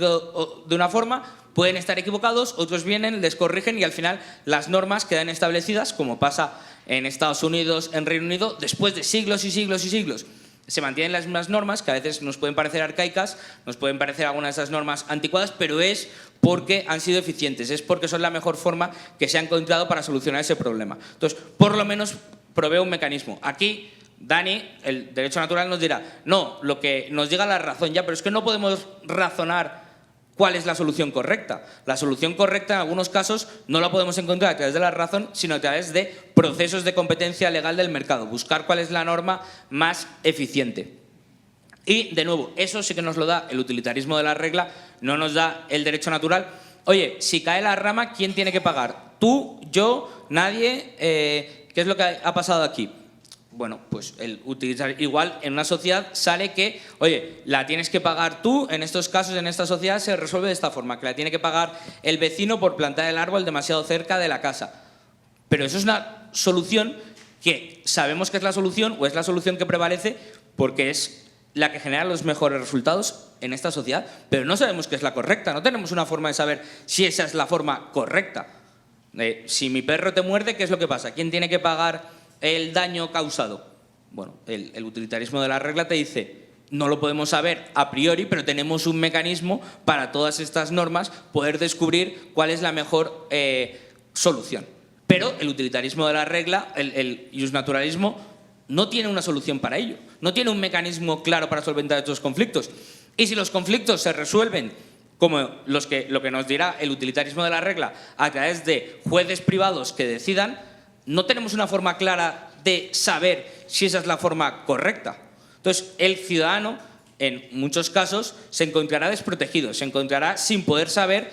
de una forma, pueden estar equivocados, otros vienen, les corrigen y al final las normas quedan establecidas, como pasa en Estados Unidos, en Reino Unido, después de siglos y siglos y siglos se mantienen las mismas normas, que a veces nos pueden parecer arcaicas, nos pueden parecer algunas de esas normas anticuadas, pero es porque han sido eficientes, es porque son la mejor forma que se ha encontrado para solucionar ese problema. Entonces, por lo menos provee un mecanismo. Aquí, Dani, el derecho natural, nos dirá, no, lo que nos diga la razón ya, pero es que no podemos razonar cuál es la solución correcta. La solución correcta en algunos casos no la podemos encontrar a través de la razón, sino a través de procesos de competencia legal del mercado, buscar cuál es la norma más eficiente. Y, de nuevo, eso sí que nos lo da el utilitarismo de la regla, no nos da el derecho natural. Oye, si cae la rama, ¿quién tiene que pagar? ¿Tú, yo, nadie? ¿Qué es lo que ha pasado aquí? Bueno, pues el utilizar igual en una sociedad sale que, oye, la tienes que pagar tú, en estos casos, en esta sociedad se resuelve de esta forma, que la tiene que pagar el vecino por plantar el árbol demasiado cerca de la casa. Pero eso es una solución que sabemos que es la solución o es la solución que prevalece porque es la que genera los mejores resultados en esta sociedad, pero no sabemos que es la correcta, no tenemos una forma de saber si esa es la forma correcta. Si mi perro te muerde, ¿qué es lo que pasa? ¿Quién tiene que pagar el daño causado? Bueno, el utilitarismo de la regla te dice, no lo podemos saber a priori, pero tenemos un mecanismo para todas estas normas poder descubrir cuál es la mejor solución. Pero el utilitarismo de la regla, el iusnaturalismo, no tiene una solución para ello, no tiene un mecanismo claro para solventar estos conflictos. Y si los conflictos se resuelven como lo que nos dirá el utilitarismo de la regla a través de jueces privados que decidan, no tenemos una forma clara de saber si esa es la forma correcta. Entonces, el ciudadano, en muchos casos, se encontrará desprotegido, se encontrará sin poder saber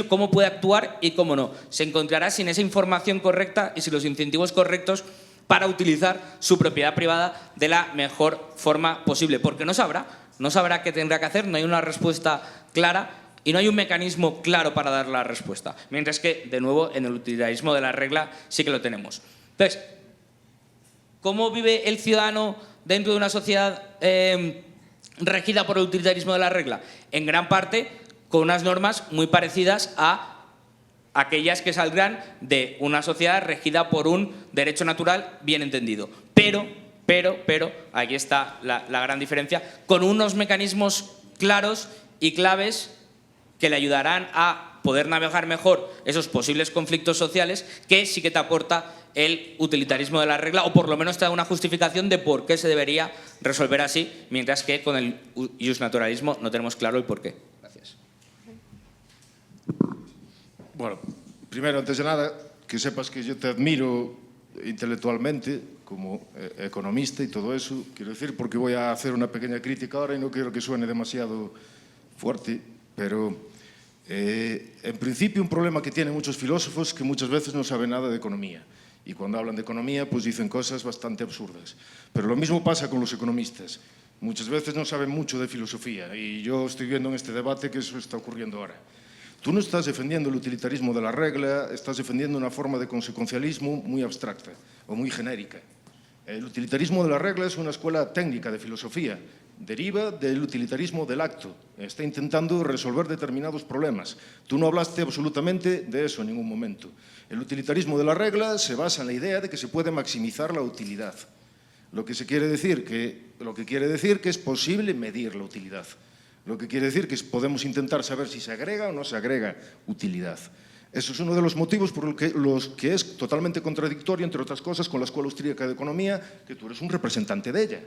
cómo puede actuar y cómo no. Se encontrará sin esa información correcta y sin los incentivos correctos para utilizar su propiedad privada de la mejor forma posible, porque no sabrá qué tendrá que hacer, no hay una respuesta clara y no hay un mecanismo claro para dar la respuesta. Mientras que, de nuevo, en el utilitarismo de la regla sí que lo tenemos. Entonces, ¿cómo vive el ciudadano dentro de una sociedad regida por el utilitarismo de la regla? En gran parte con unas normas muy parecidas a aquellas que saldrán de una sociedad regida por un derecho natural bien entendido. Pero, aquí está la gran diferencia, con unos mecanismos claros y claves que le ayudarán a poder navegar mejor esos posibles conflictos sociales que sí que te aporta el utilitarismo de la regla, o por lo menos te da una justificación de por qué se debería resolver así, mientras que con el iusnaturalismo no tenemos claro el por qué. Gracias. Bueno, primero, antes de nada, que sepas que yo te admiro intelectualmente como economista y todo eso, quiero decir, porque voy a hacer una pequeña crítica ahora y no quiero que suene demasiado fuerte, pero en principio un problema que tienen muchos filósofos que muchas veces no saben nada de economía. Y cuando hablan de economía, pues dicen cosas bastante absurdas. Pero lo mismo pasa con los economistas. Muchas veces no saben mucho de filosofía y yo estoy viendo en este debate que eso está ocurriendo ahora. Tú no estás defendiendo el utilitarismo de la regla, estás defendiendo una forma de consecuencialismo muy abstracta o muy genérica. El utilitarismo de la regla es una escuela técnica de filosofía, deriva del utilitarismo del acto, está intentando resolver determinados problemas. Tú no hablaste absolutamente de eso en ningún momento. El utilitarismo de la regla se basa en la idea de que se puede maximizar la utilidad. Lo que quiere decir que es posible medir la utilidad. Lo que quiere decir que podemos intentar saber si se agrega o no se agrega utilidad. Eso es uno de los motivos por los que es totalmente contradictorio, entre otras cosas, con la Escuela Austríaca de Economía, que tú eres un representante de ella.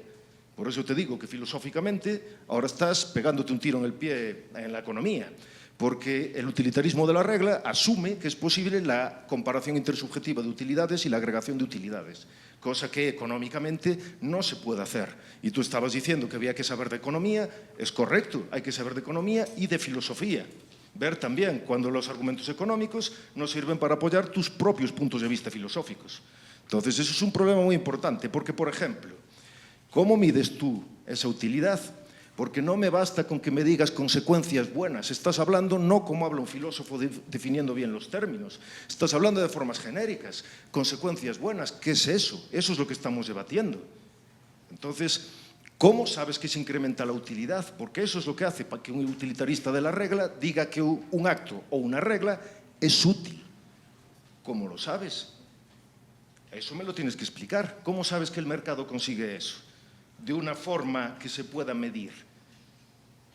Por eso te digo que filosóficamente ahora estás pegándote un tiro en el pie en la economía, porque el utilitarismo de la regla asume que es posible la comparación intersubjetiva de utilidades y la agregación de utilidades, cosa que económicamente no se puede hacer. Y tú estabas diciendo que había que saber de economía, es correcto, hay que saber de economía y de filosofía. Ver también cuando los argumentos económicos no sirven para apoyar tus propios puntos de vista filosóficos. Entonces, eso es un problema muy importante, porque, por ejemplo, ¿cómo mides tú esa utilidad? Porque no me basta con que me digas consecuencias buenas. Estás hablando no como habla un filósofo definiendo bien los términos. Estás hablando de formas genéricas. Consecuencias buenas, ¿qué es eso? Eso es lo que estamos debatiendo. Entonces, ¿cómo sabes que se incrementa la utilidad? Porque eso es lo que hace para que un utilitarista de la regla diga que un acto o una regla es útil. ¿Cómo lo sabes? Eso me lo tienes que explicar. ¿Cómo sabes que el mercado consigue eso? de una forma que se pueda medir.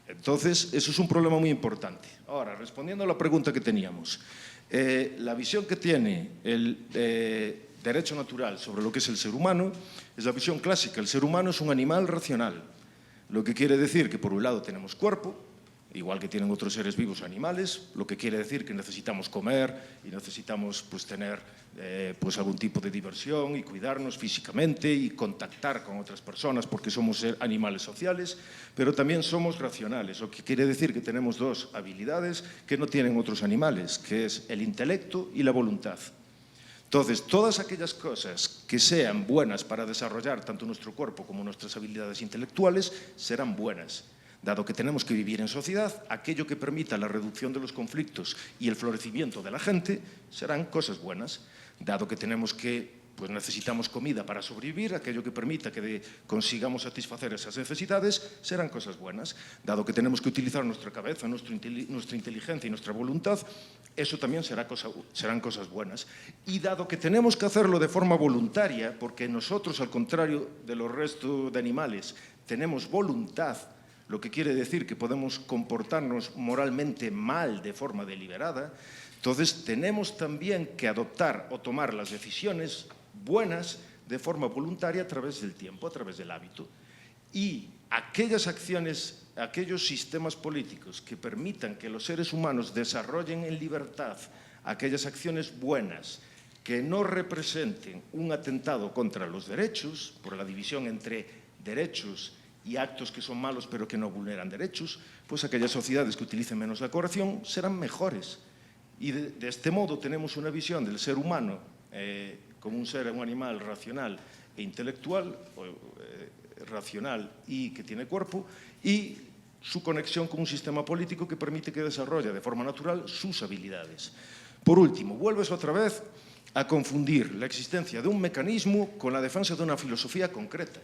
Entonces, eso es un problema muy importante. Ahora, respondiendo a la pregunta que teníamos, la visión que tiene el derecho natural sobre lo que es el ser humano es la visión clásica. El ser humano es un animal racional, lo que quiere decir que por un lado tenemos cuerpo, igual que tienen otros seres vivos animales, lo que quiere decir que necesitamos comer y necesitamos pues, tener pues, algún tipo de diversión y cuidarnos físicamente y contactar con otras personas porque somos animales sociales, pero también somos racionales, lo que quiere decir que tenemos dos habilidades que no tienen otros animales, que es el intelecto y la voluntad. Entonces, todas aquellas cosas que sean buenas para desarrollar tanto nuestro cuerpo como nuestras habilidades intelectuales serán buenas. Dado que tenemos que vivir en sociedad, aquello que permita la reducción de los conflictos y el florecimiento de la gente serán cosas buenas. Dado que pues necesitamos comida para sobrevivir, aquello que permita que consigamos satisfacer esas necesidades serán cosas buenas. Dado que tenemos que utilizar nuestra cabeza, nuestra inteligencia y nuestra voluntad, eso también serán cosas buenas. Y dado que tenemos que hacerlo de forma voluntaria, porque nosotros, al contrario de los restos de animales, tenemos voluntad, lo que quiere decir que podemos comportarnos moralmente mal de forma deliberada, entonces tenemos también que adoptar o tomar las decisiones buenas de forma voluntaria a través del tiempo, a través del hábito. Y aquellas acciones, aquellos sistemas políticos que permitan que los seres humanos desarrollen en libertad aquellas acciones buenas que no representen un atentado contra los derechos, por la división entre derechos y actos que son malos pero que no vulneran derechos, pues aquellas sociedades que utilicen menos la coerción serán mejores. Y de este modo tenemos una visión del ser humano como un animal racional e intelectual, racional y que tiene cuerpo, y su conexión con un sistema político que permite que desarrolle de forma natural sus habilidades. Por último, vuelves otra vez a confundir la existencia de un mecanismo con la defensa de una filosofía concreta.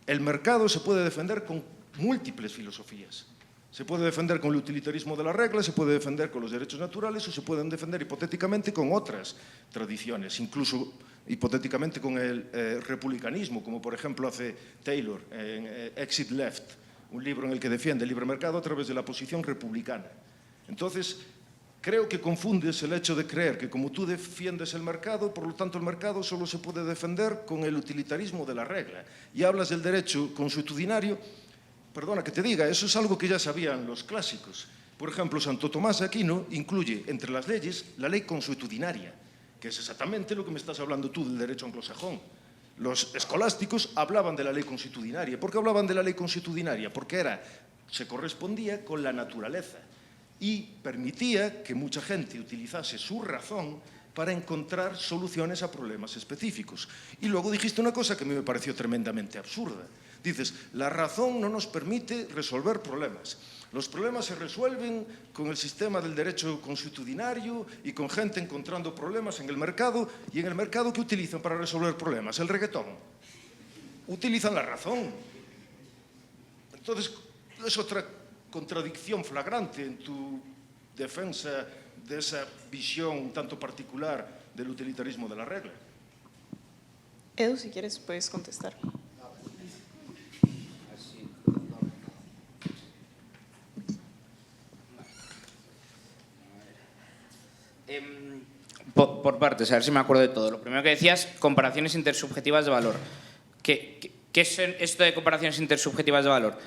El mercado se puede defender con múltiples filosofías. Se puede defender con el utilitarismo de la regla, se puede defender con los derechos naturales o se pueden defender hipotéticamente con otras tradiciones, incluso hipotéticamente con el republicanismo, como por ejemplo hace Taylor en Exit Left, un libro en el que defiende el libre mercado a través de la posición republicana. Entonces, creo que confundes el hecho de creer que como tú defiendes el mercado, por lo tanto el mercado solo se puede defender con el utilitarismo de la regla. Y hablas del derecho consuetudinario, perdona que te diga, eso es algo que ya sabían los clásicos. Por ejemplo, Santo Tomás de Aquino incluye entre las leyes la ley consuetudinaria, que es exactamente lo que me estás hablando tú del derecho anglosajón. Los escolásticos hablaban de la ley consuetudinaria. ¿Por qué hablaban de la ley consuetudinaria? Porque se correspondía con la naturaleza y permitía que mucha gente utilizase su razón para encontrar soluciones a problemas específicos. Y luego dijiste una cosa que a mí me pareció tremendamente absurda. Dices, la razón no nos permite resolver problemas. Los problemas se resuelven con el sistema del derecho consuetudinario y con gente encontrando problemas en el mercado. ¿Y en el mercado qué utilizan para resolver problemas? El reggaetón. Utilizan la razón. Entonces, es otra contradicción flagrante en tu defensa de esa visión un tanto particular del utilitarismo de la regla. Edu, si quieres, puedes contestar. Por partes, a ver si me acuerdo de todo. Lo primero que decías, comparaciones intersubjetivas de valor. ¿Qué es esto de comparaciones intersubjetivas de valor?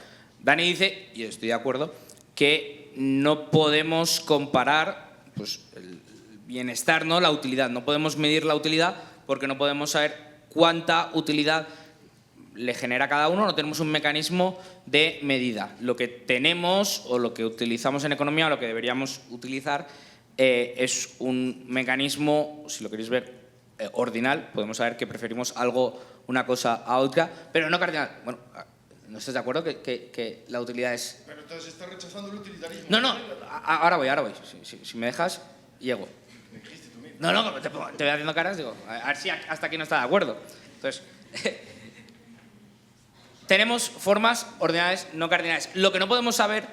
Dani dice, y estoy de acuerdo, que no podemos comparar pues, el bienestar, ¿no? La utilidad. No podemos medir la utilidad porque no podemos saber cuánta utilidad le genera a cada uno, no tenemos un mecanismo de medida. Lo que tenemos o lo que utilizamos en economía o lo que deberíamos utilizar es un mecanismo, si lo queréis ver, ordinal. Podemos saber que preferimos una cosa a otra, pero no cardinal. Bueno, ¿no estás de acuerdo que la utilidad es...? Pero entonces estás rechazando el utilitarismo. No, ahora voy. Si me dejas, llego. Me dijiste tú mismo. No, te voy haciendo caras, digo, a ver si hasta aquí no está de acuerdo. Entonces, tenemos formas ordinales, no cardinales. Lo que no podemos saber,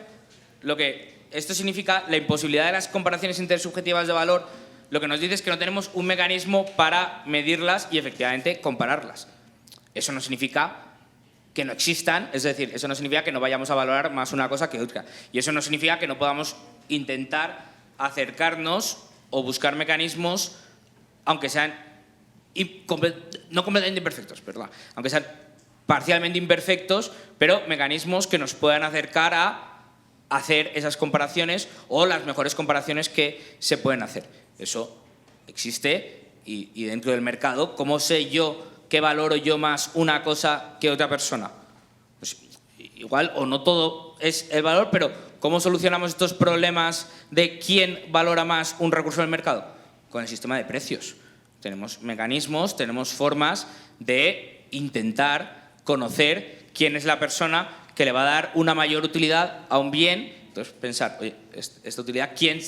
esto significa la imposibilidad de las comparaciones intersubjetivas de valor, lo que nos dice es que no tenemos un mecanismo para medirlas y efectivamente compararlas. Eso no significa que no existan, es decir, eso no significa que no vayamos a valorar más una cosa que otra. Y eso no significa que no podamos intentar acercarnos o buscar mecanismos, aunque sean no completamente imperfectos, perdón, aunque sean parcialmente imperfectos, pero mecanismos que nos puedan acercar a hacer esas comparaciones o las mejores comparaciones que se pueden hacer. Eso existe y dentro del mercado, ¿cómo sé yo que valoro yo más una cosa que otra persona? Pues igual, o no todo es el valor, pero ¿cómo solucionamos estos problemas de quién valora más un recurso del mercado? Con el sistema de precios. Tenemos mecanismos, tenemos formas de intentar conocer quién es la persona que le va a dar una mayor utilidad a un bien. Entonces, pensar, oye, esta utilidad, ¿quién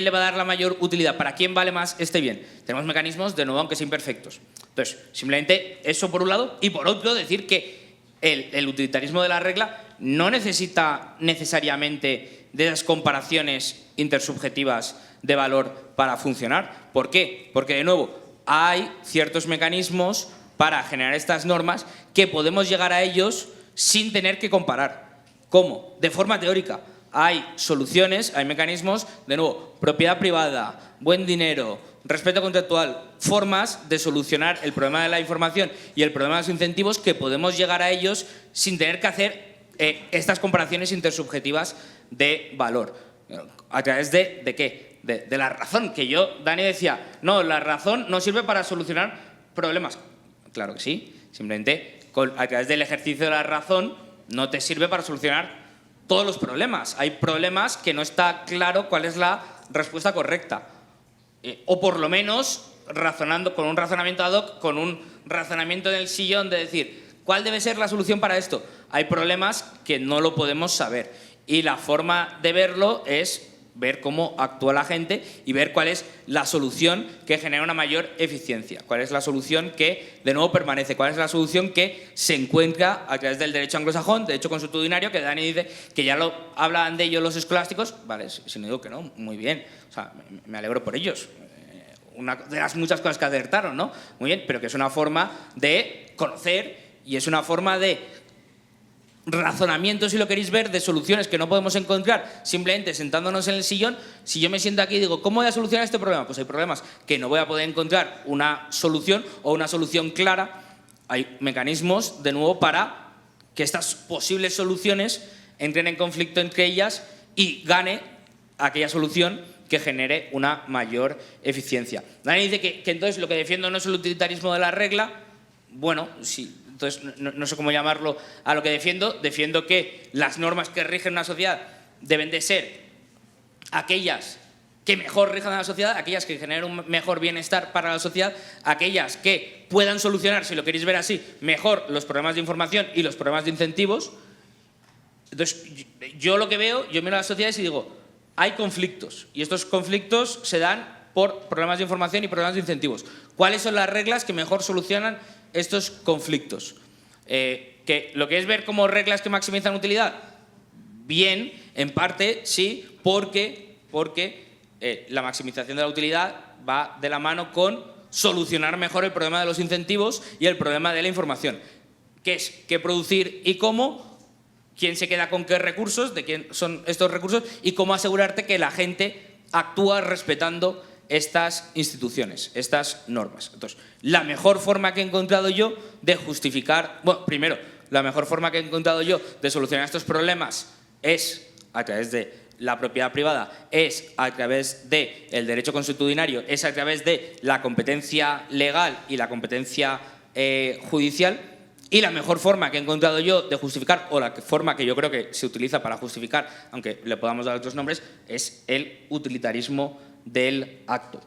le va a dar la mayor utilidad? ¿Para quién vale más este bien? Tenemos mecanismos, de nuevo, aunque sean imperfectos. Entonces, simplemente eso por un lado, y por otro, decir que el utilitarismo de la regla no necesita necesariamente de esas comparaciones intersubjetivas de valor para funcionar. ¿Por qué? Porque, de nuevo, hay ciertos mecanismos para generar estas normas que podemos llegar a ellos sin tener que comparar. ¿Cómo? De forma teórica. Hay soluciones, hay mecanismos, de nuevo, propiedad privada, buen dinero, respeto contractual, formas de solucionar el problema de la información y el problema de los incentivos que podemos llegar a ellos sin tener que hacer estas comparaciones intersubjetivas de valor. ¿A través de qué? De la razón, que Dani decía, no, la razón no sirve para solucionar problemas. Claro que sí, simplemente a través del ejercicio de la razón no te sirve para solucionar todos los problemas. Hay problemas que no está claro cuál es la respuesta correcta. O por lo menos razonando con un razonamiento ad hoc, con un razonamiento en el sillón de decir, ¿cuál debe ser la solución para esto? Hay problemas que no lo podemos saber. Y la forma de verlo es ver cómo actúa la gente y ver cuál es la solución que genera una mayor eficiencia, cuál es la solución que de nuevo permanece, cuál es la solución que se encuentra a través del derecho anglosajón, derecho consuetudinario, que Dani dice que ya lo hablan de ellos los escolásticos. Vale, si no digo que no, muy bien, o sea, me alegro por ellos. Una de las muchas cosas que acertaron, ¿no? Muy bien, pero que es una forma de conocer y es una forma de razonamiento, si lo queréis ver, de soluciones que no podemos encontrar simplemente sentándonos en el sillón. Si yo me siento aquí y digo, ¿cómo voy a solucionar este problema? Pues hay problemas que no voy a poder encontrar una solución o una solución clara. Hay mecanismos, de nuevo, para que estas posibles soluciones entren en conflicto entre ellas y gane aquella solución que genere una mayor eficiencia. Dani dice que entonces lo que defiendo no es el utilitarismo de la regla. Bueno, sí. Entonces, no sé cómo llamarlo a lo que defiendo. Defiendo que las normas que rigen una sociedad deben de ser aquellas que mejor rijan a la sociedad, aquellas que generen un mejor bienestar para la sociedad, aquellas que puedan solucionar, si lo queréis ver así, mejor los problemas de información y los problemas de incentivos. Entonces, yo lo que veo, yo miro a las sociedades y digo, hay conflictos, y estos conflictos se dan por problemas de información y problemas de incentivos. ¿Cuáles son las reglas que mejor solucionan estos conflictos? Que lo que es ver como reglas que maximizan utilidad, bien, en parte sí, porque la maximización de la utilidad va de la mano con solucionar mejor el problema de los incentivos y el problema de la información. ¿Qué es? ¿Qué producir y cómo? ¿Quién se queda con qué recursos? ¿De quién son estos recursos? Y cómo asegurarte que la gente actúa respetando estas instituciones, estas normas. Entonces, la mejor forma que he encontrado yo de justificar, bueno, primero, la mejor forma que he encontrado yo de solucionar estos problemas es a través de la propiedad privada, es a través del derecho consuetudinario, es a través de la competencia legal y la competencia judicial. Y la mejor forma que he encontrado yo de justificar, o la forma que yo creo que se utiliza para justificar, aunque le podamos dar otros nombres, es el utilitarismo del acto.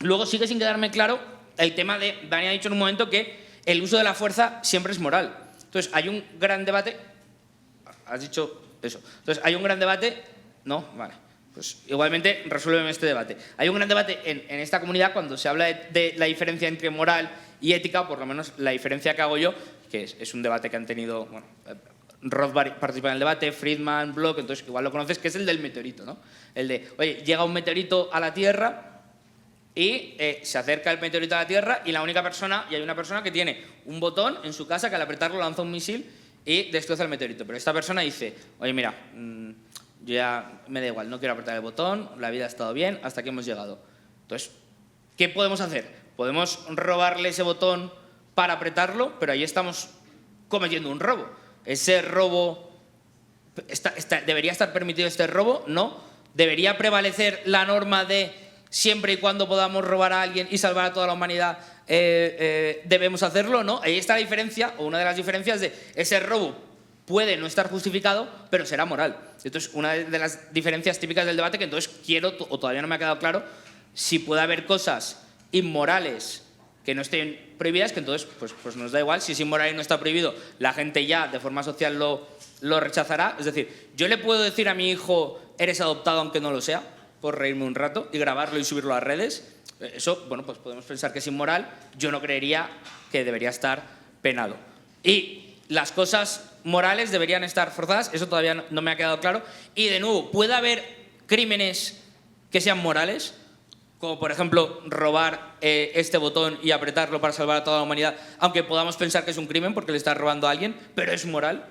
Luego sigue sin quedarme claro el tema de, Dani ha dicho en un momento que el uso de la fuerza siempre es moral. Entonces, hay un gran debate, has dicho eso, entonces hay un gran debate, no, vale, pues igualmente resuélveme este debate. Hay un gran debate en esta comunidad cuando se habla de la diferencia entre moral y ética, por lo menos la diferencia que hago yo, que es un debate que han tenido, bueno, Rothbard participa en el debate, Friedman, Bloch, entonces igual lo conoces, que es el del meteorito, ¿no? El de, oye, llega un meteorito a la Tierra y se acerca el meteorito a la Tierra y hay una persona que tiene un botón en su casa que al apretarlo lanza un misil y destroza el meteorito. Pero esta persona dice, oye, mira, yo ya me da igual, no quiero apretar el botón, la vida ha estado bien, hasta aquí hemos llegado. Entonces, ¿qué podemos hacer? Podemos robarle ese botón para apretarlo, pero ahí estamos cometiendo un robo. Ese robo, ¿debería estar permitido este robo? No. ¿Debería prevalecer la norma de siempre y cuando podamos robar a alguien y salvar a toda la humanidad, debemos hacerlo? No. Ahí está la diferencia, o una de las diferencias de ese robo puede no estar justificado, pero será moral. Entonces, una de las diferencias típicas del debate que entonces quiero, o todavía no me ha quedado claro, si puede haber cosas inmorales que no estén prohibidas, que entonces pues nos da igual, si es inmoral y no está prohibido, la gente ya de forma social lo rechazará. Es decir, yo le puedo decir a mi hijo, eres adoptado aunque no lo sea, por reírme un rato, y grabarlo y subirlo a redes. Eso, bueno, pues podemos pensar que es inmoral, yo no creería que debería estar penado. Y las cosas morales deberían estar forzadas, eso todavía no me ha quedado claro. Y de nuevo, ¿puede haber crímenes que sean morales? Como por ejemplo robar este botón y apretarlo para salvar a toda la humanidad, aunque podamos pensar que es un crimen porque le estás robando a alguien, pero es moral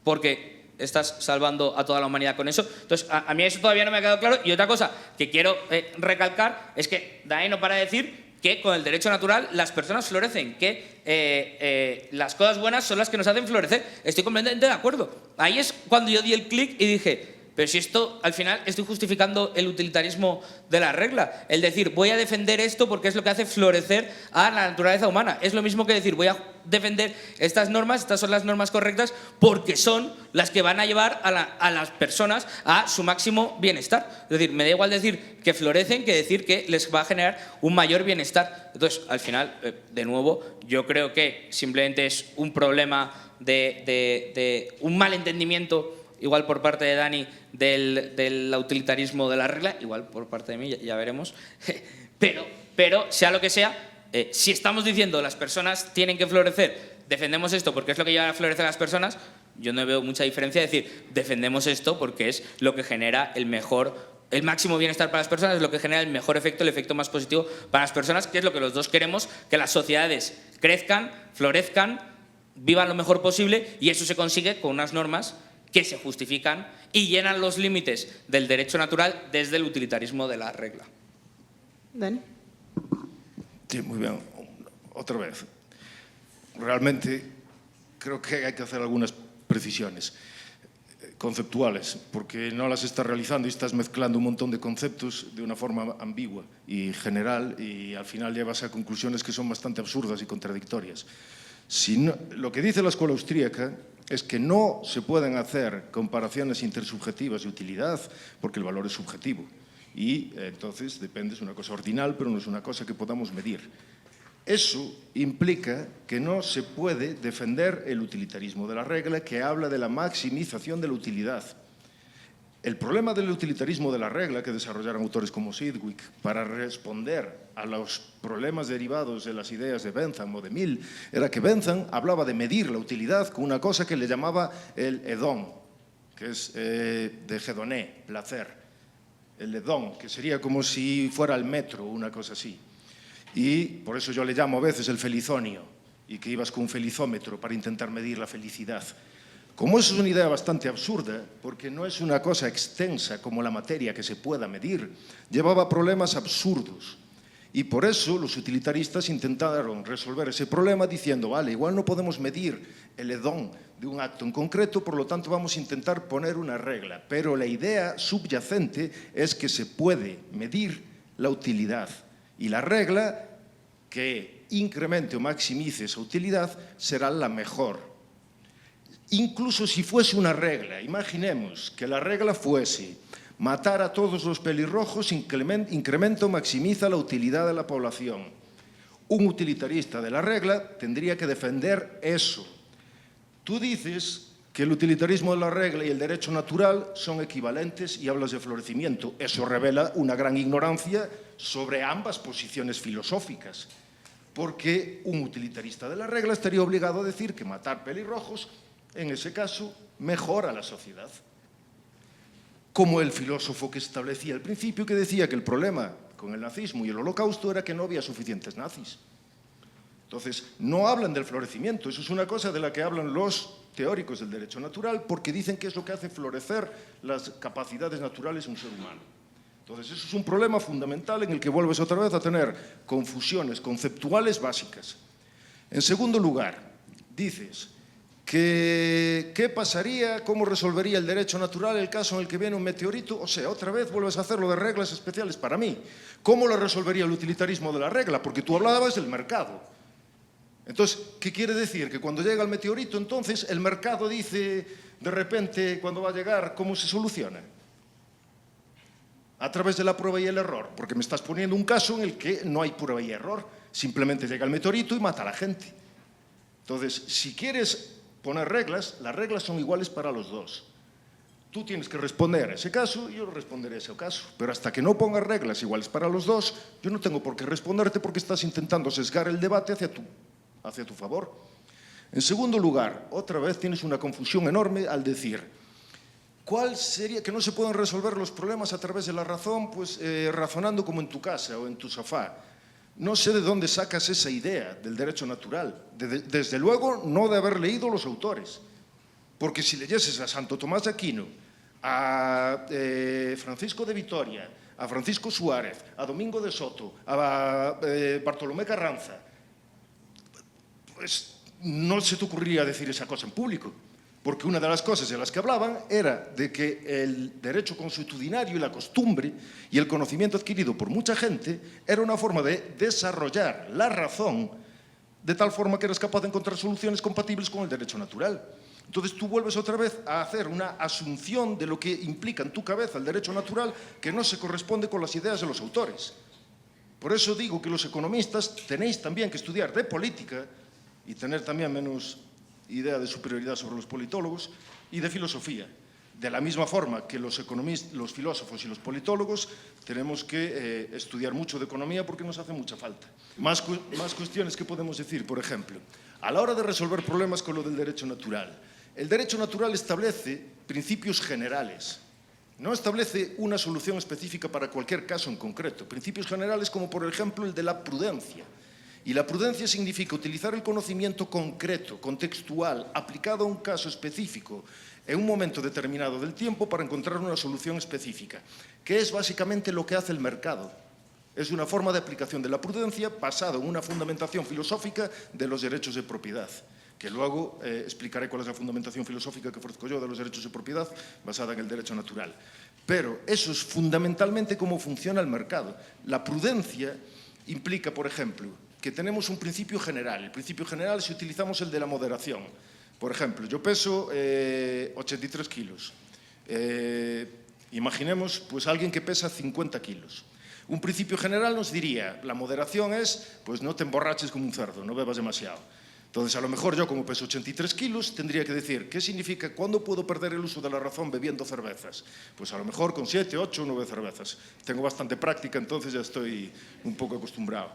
porque estás salvando a toda la humanidad con eso. Entonces, a mí eso todavía no me ha quedado claro. Y otra cosa que quiero recalcar es que Dani no para de decir que con el derecho natural las personas florecen, que las cosas buenas son las que nos hacen florecer. Estoy completamente de acuerdo. Ahí es cuando yo di el clic y dije, pero si esto, al final, estoy justificando el utilitarismo de la regla. El decir, voy a defender esto porque es lo que hace florecer a la naturaleza humana. Es lo mismo que decir, voy a defender estas normas, estas son las normas correctas, porque son las que van a llevar a las personas a su máximo bienestar. Es decir, me da igual decir que florecen que decir que les va a generar un mayor bienestar. Entonces, al final, de nuevo, yo creo que simplemente es un problema de un malentendimiento, igual por parte de Dani, del utilitarismo de la regla, igual por parte de mí, ya veremos. Pero, sea lo que sea, si estamos diciendo las personas tienen que florecer, defendemos esto porque es lo que lleva a florecer a las personas, yo no veo mucha diferencia de decir, defendemos esto porque es lo que genera el máximo bienestar para las personas, es lo que genera el mejor efecto, el efecto más positivo para las personas, que es lo que los dos queremos, que las sociedades crezcan, florezcan, vivan lo mejor posible, y eso se consigue con unas normas que se justifican y llenan los límites del derecho natural desde el utilitarismo de la regla. Dani. Sí, muy bien. Otra vez. Realmente creo que hay que hacer algunas precisiones conceptuales, porque no las estás realizando y estás mezclando un montón de conceptos de una forma ambigua y general, y al final llevas a conclusiones que son bastante absurdas y contradictorias. Lo que dice la escuela austríaca es que no se pueden hacer comparaciones intersubjetivas de utilidad porque el valor es subjetivo y entonces depende, es una cosa ordinal, pero no es una cosa que podamos medir. Eso implica que no se puede defender el utilitarismo de la regla, que habla de la maximización de la utilidad. El problema del utilitarismo de la regla que desarrollaron autores como Sidgwick para responder a los problemas derivados de las ideas de Bentham o de Mill era que Bentham hablaba de medir la utilidad con una cosa que le llamaba el hedón, que es de hedoné, placer. El hedón, que sería como si fuera el metro o una cosa así. Y por eso yo le llamo a veces el felizonio, y que ibas con un felizómetro para intentar medir la felicidad. Como eso es una idea bastante absurda, porque no es una cosa extensa como la materia que se pueda medir, llevaba problemas absurdos. Y por eso los utilitaristas intentaron resolver ese problema diciendo, vale, igual no podemos medir el hedón de un acto en concreto, por lo tanto vamos a intentar poner una regla. Pero la idea subyacente es que se puede medir la utilidad. Y la regla que incremente o maximice esa utilidad será la mejor. Incluso si fuese una regla, imaginemos que la regla fuese matar a todos los pelirrojos incrementa o maximiza la utilidad de la población. Un utilitarista de la regla tendría que defender eso. Tú dices que el utilitarismo de la regla y el derecho natural son equivalentes y hablas de florecimiento. Eso revela una gran ignorancia sobre ambas posiciones filosóficas, porque un utilitarista de la regla estaría obligado a decir que matar pelirrojos, en ese caso, mejora la sociedad. Como el filósofo que establecía al principio, que decía que el problema con el nazismo y el holocausto era que no había suficientes nazis. Entonces, no hablan del florecimiento, eso es una cosa de la que hablan los teóricos del derecho natural porque dicen que es lo que hace florecer las capacidades naturales de un ser humano. Entonces, eso es un problema fundamental en el que vuelves otra vez a tener confusiones conceptuales básicas. En segundo lugar, dices que ¿qué pasaría, cómo resolvería el derecho natural el caso en el que viene un meteorito? O sea, otra vez vuelves a hacer lo de reglas especiales para mí. ¿Cómo lo resolvería el utilitarismo de la regla? Porque tú hablabas del mercado. Entonces, ¿qué quiere decir? Que cuando llega el meteorito, entonces el mercado dice, de repente, cuando va a llegar, ¿cómo se soluciona? A través de la prueba y el error, porque me estás poniendo un caso en el que no hay prueba y error, simplemente llega el meteorito y mata a la gente. Entonces, si quieres poner reglas, las reglas son iguales para los dos. Tú tienes que responder a ese caso y yo responderé a ese caso, pero hasta que no pongas reglas iguales para los dos, yo no tengo por qué responderte porque estás intentando sesgar el debate hacia tu favor. En segundo lugar, otra vez tienes una confusión enorme al decir ¿cuál sería que no se pueden resolver los problemas a través de la razón? Pues razonando como en tu casa o en tu sofá. No sé de dónde sacas esa idea del derecho natural. Desde luego, no de haber leído los autores. Porque si leyeses a Santo Tomás de Aquino, a Francisco de Vitoria, a Francisco Suárez, a Domingo de Soto, a Bartolomé Carranza, pues no se te ocurriría decir esa cosa en público. Porque una de las cosas de las que hablaban era de que el derecho consuetudinario y la costumbre y el conocimiento adquirido por mucha gente era una forma de desarrollar la razón de tal forma que eres capaz de encontrar soluciones compatibles con el derecho natural. Entonces tú vuelves otra vez a hacer una asunción de lo que implica en tu cabeza el derecho natural que no se corresponde con las ideas de los autores. Por eso digo que los economistas tenéis también que estudiar de política y tener también menos idea de superioridad sobre los politólogos y de filosofía. De la misma forma que los economistas, los filósofos y los politólogos tenemos que estudiar mucho de economía porque nos hace mucha falta. Más cuestiones que podemos decir, por ejemplo, a la hora de resolver problemas con lo del derecho natural. El derecho natural establece principios generales. No establece una solución específica para cualquier caso en concreto. Principios generales como, por ejemplo, el de la prudencia. Y la prudencia significa utilizar el conocimiento concreto, contextual, aplicado a un caso específico en un momento determinado del tiempo para encontrar una solución específica, que es básicamente lo que hace el mercado. Es una forma de aplicación de la prudencia basada en una fundamentación filosófica de los derechos de propiedad, que luego explicaré cuál es la fundamentación filosófica que ofrezco yo de los derechos de propiedad basada en el derecho natural. Pero eso es fundamentalmente cómo funciona el mercado. La prudencia implica, por ejemplo, que tenemos un principio general. El principio general si utilizamos el de la moderación. Por ejemplo, yo peso 83 kilos. Imaginemos pues alguien que pesa 50 kilos. Un principio general nos diría, la moderación es, pues no te emborraches como un cerdo, no bebas demasiado. Entonces, a lo mejor yo, como peso 83 kilos, tendría que decir, ¿qué significa cuándo puedo perder el uso de la razón bebiendo cervezas? Pues a lo mejor con 7, 8, 9 cervezas. Tengo bastante práctica, entonces ya estoy un poco acostumbrado.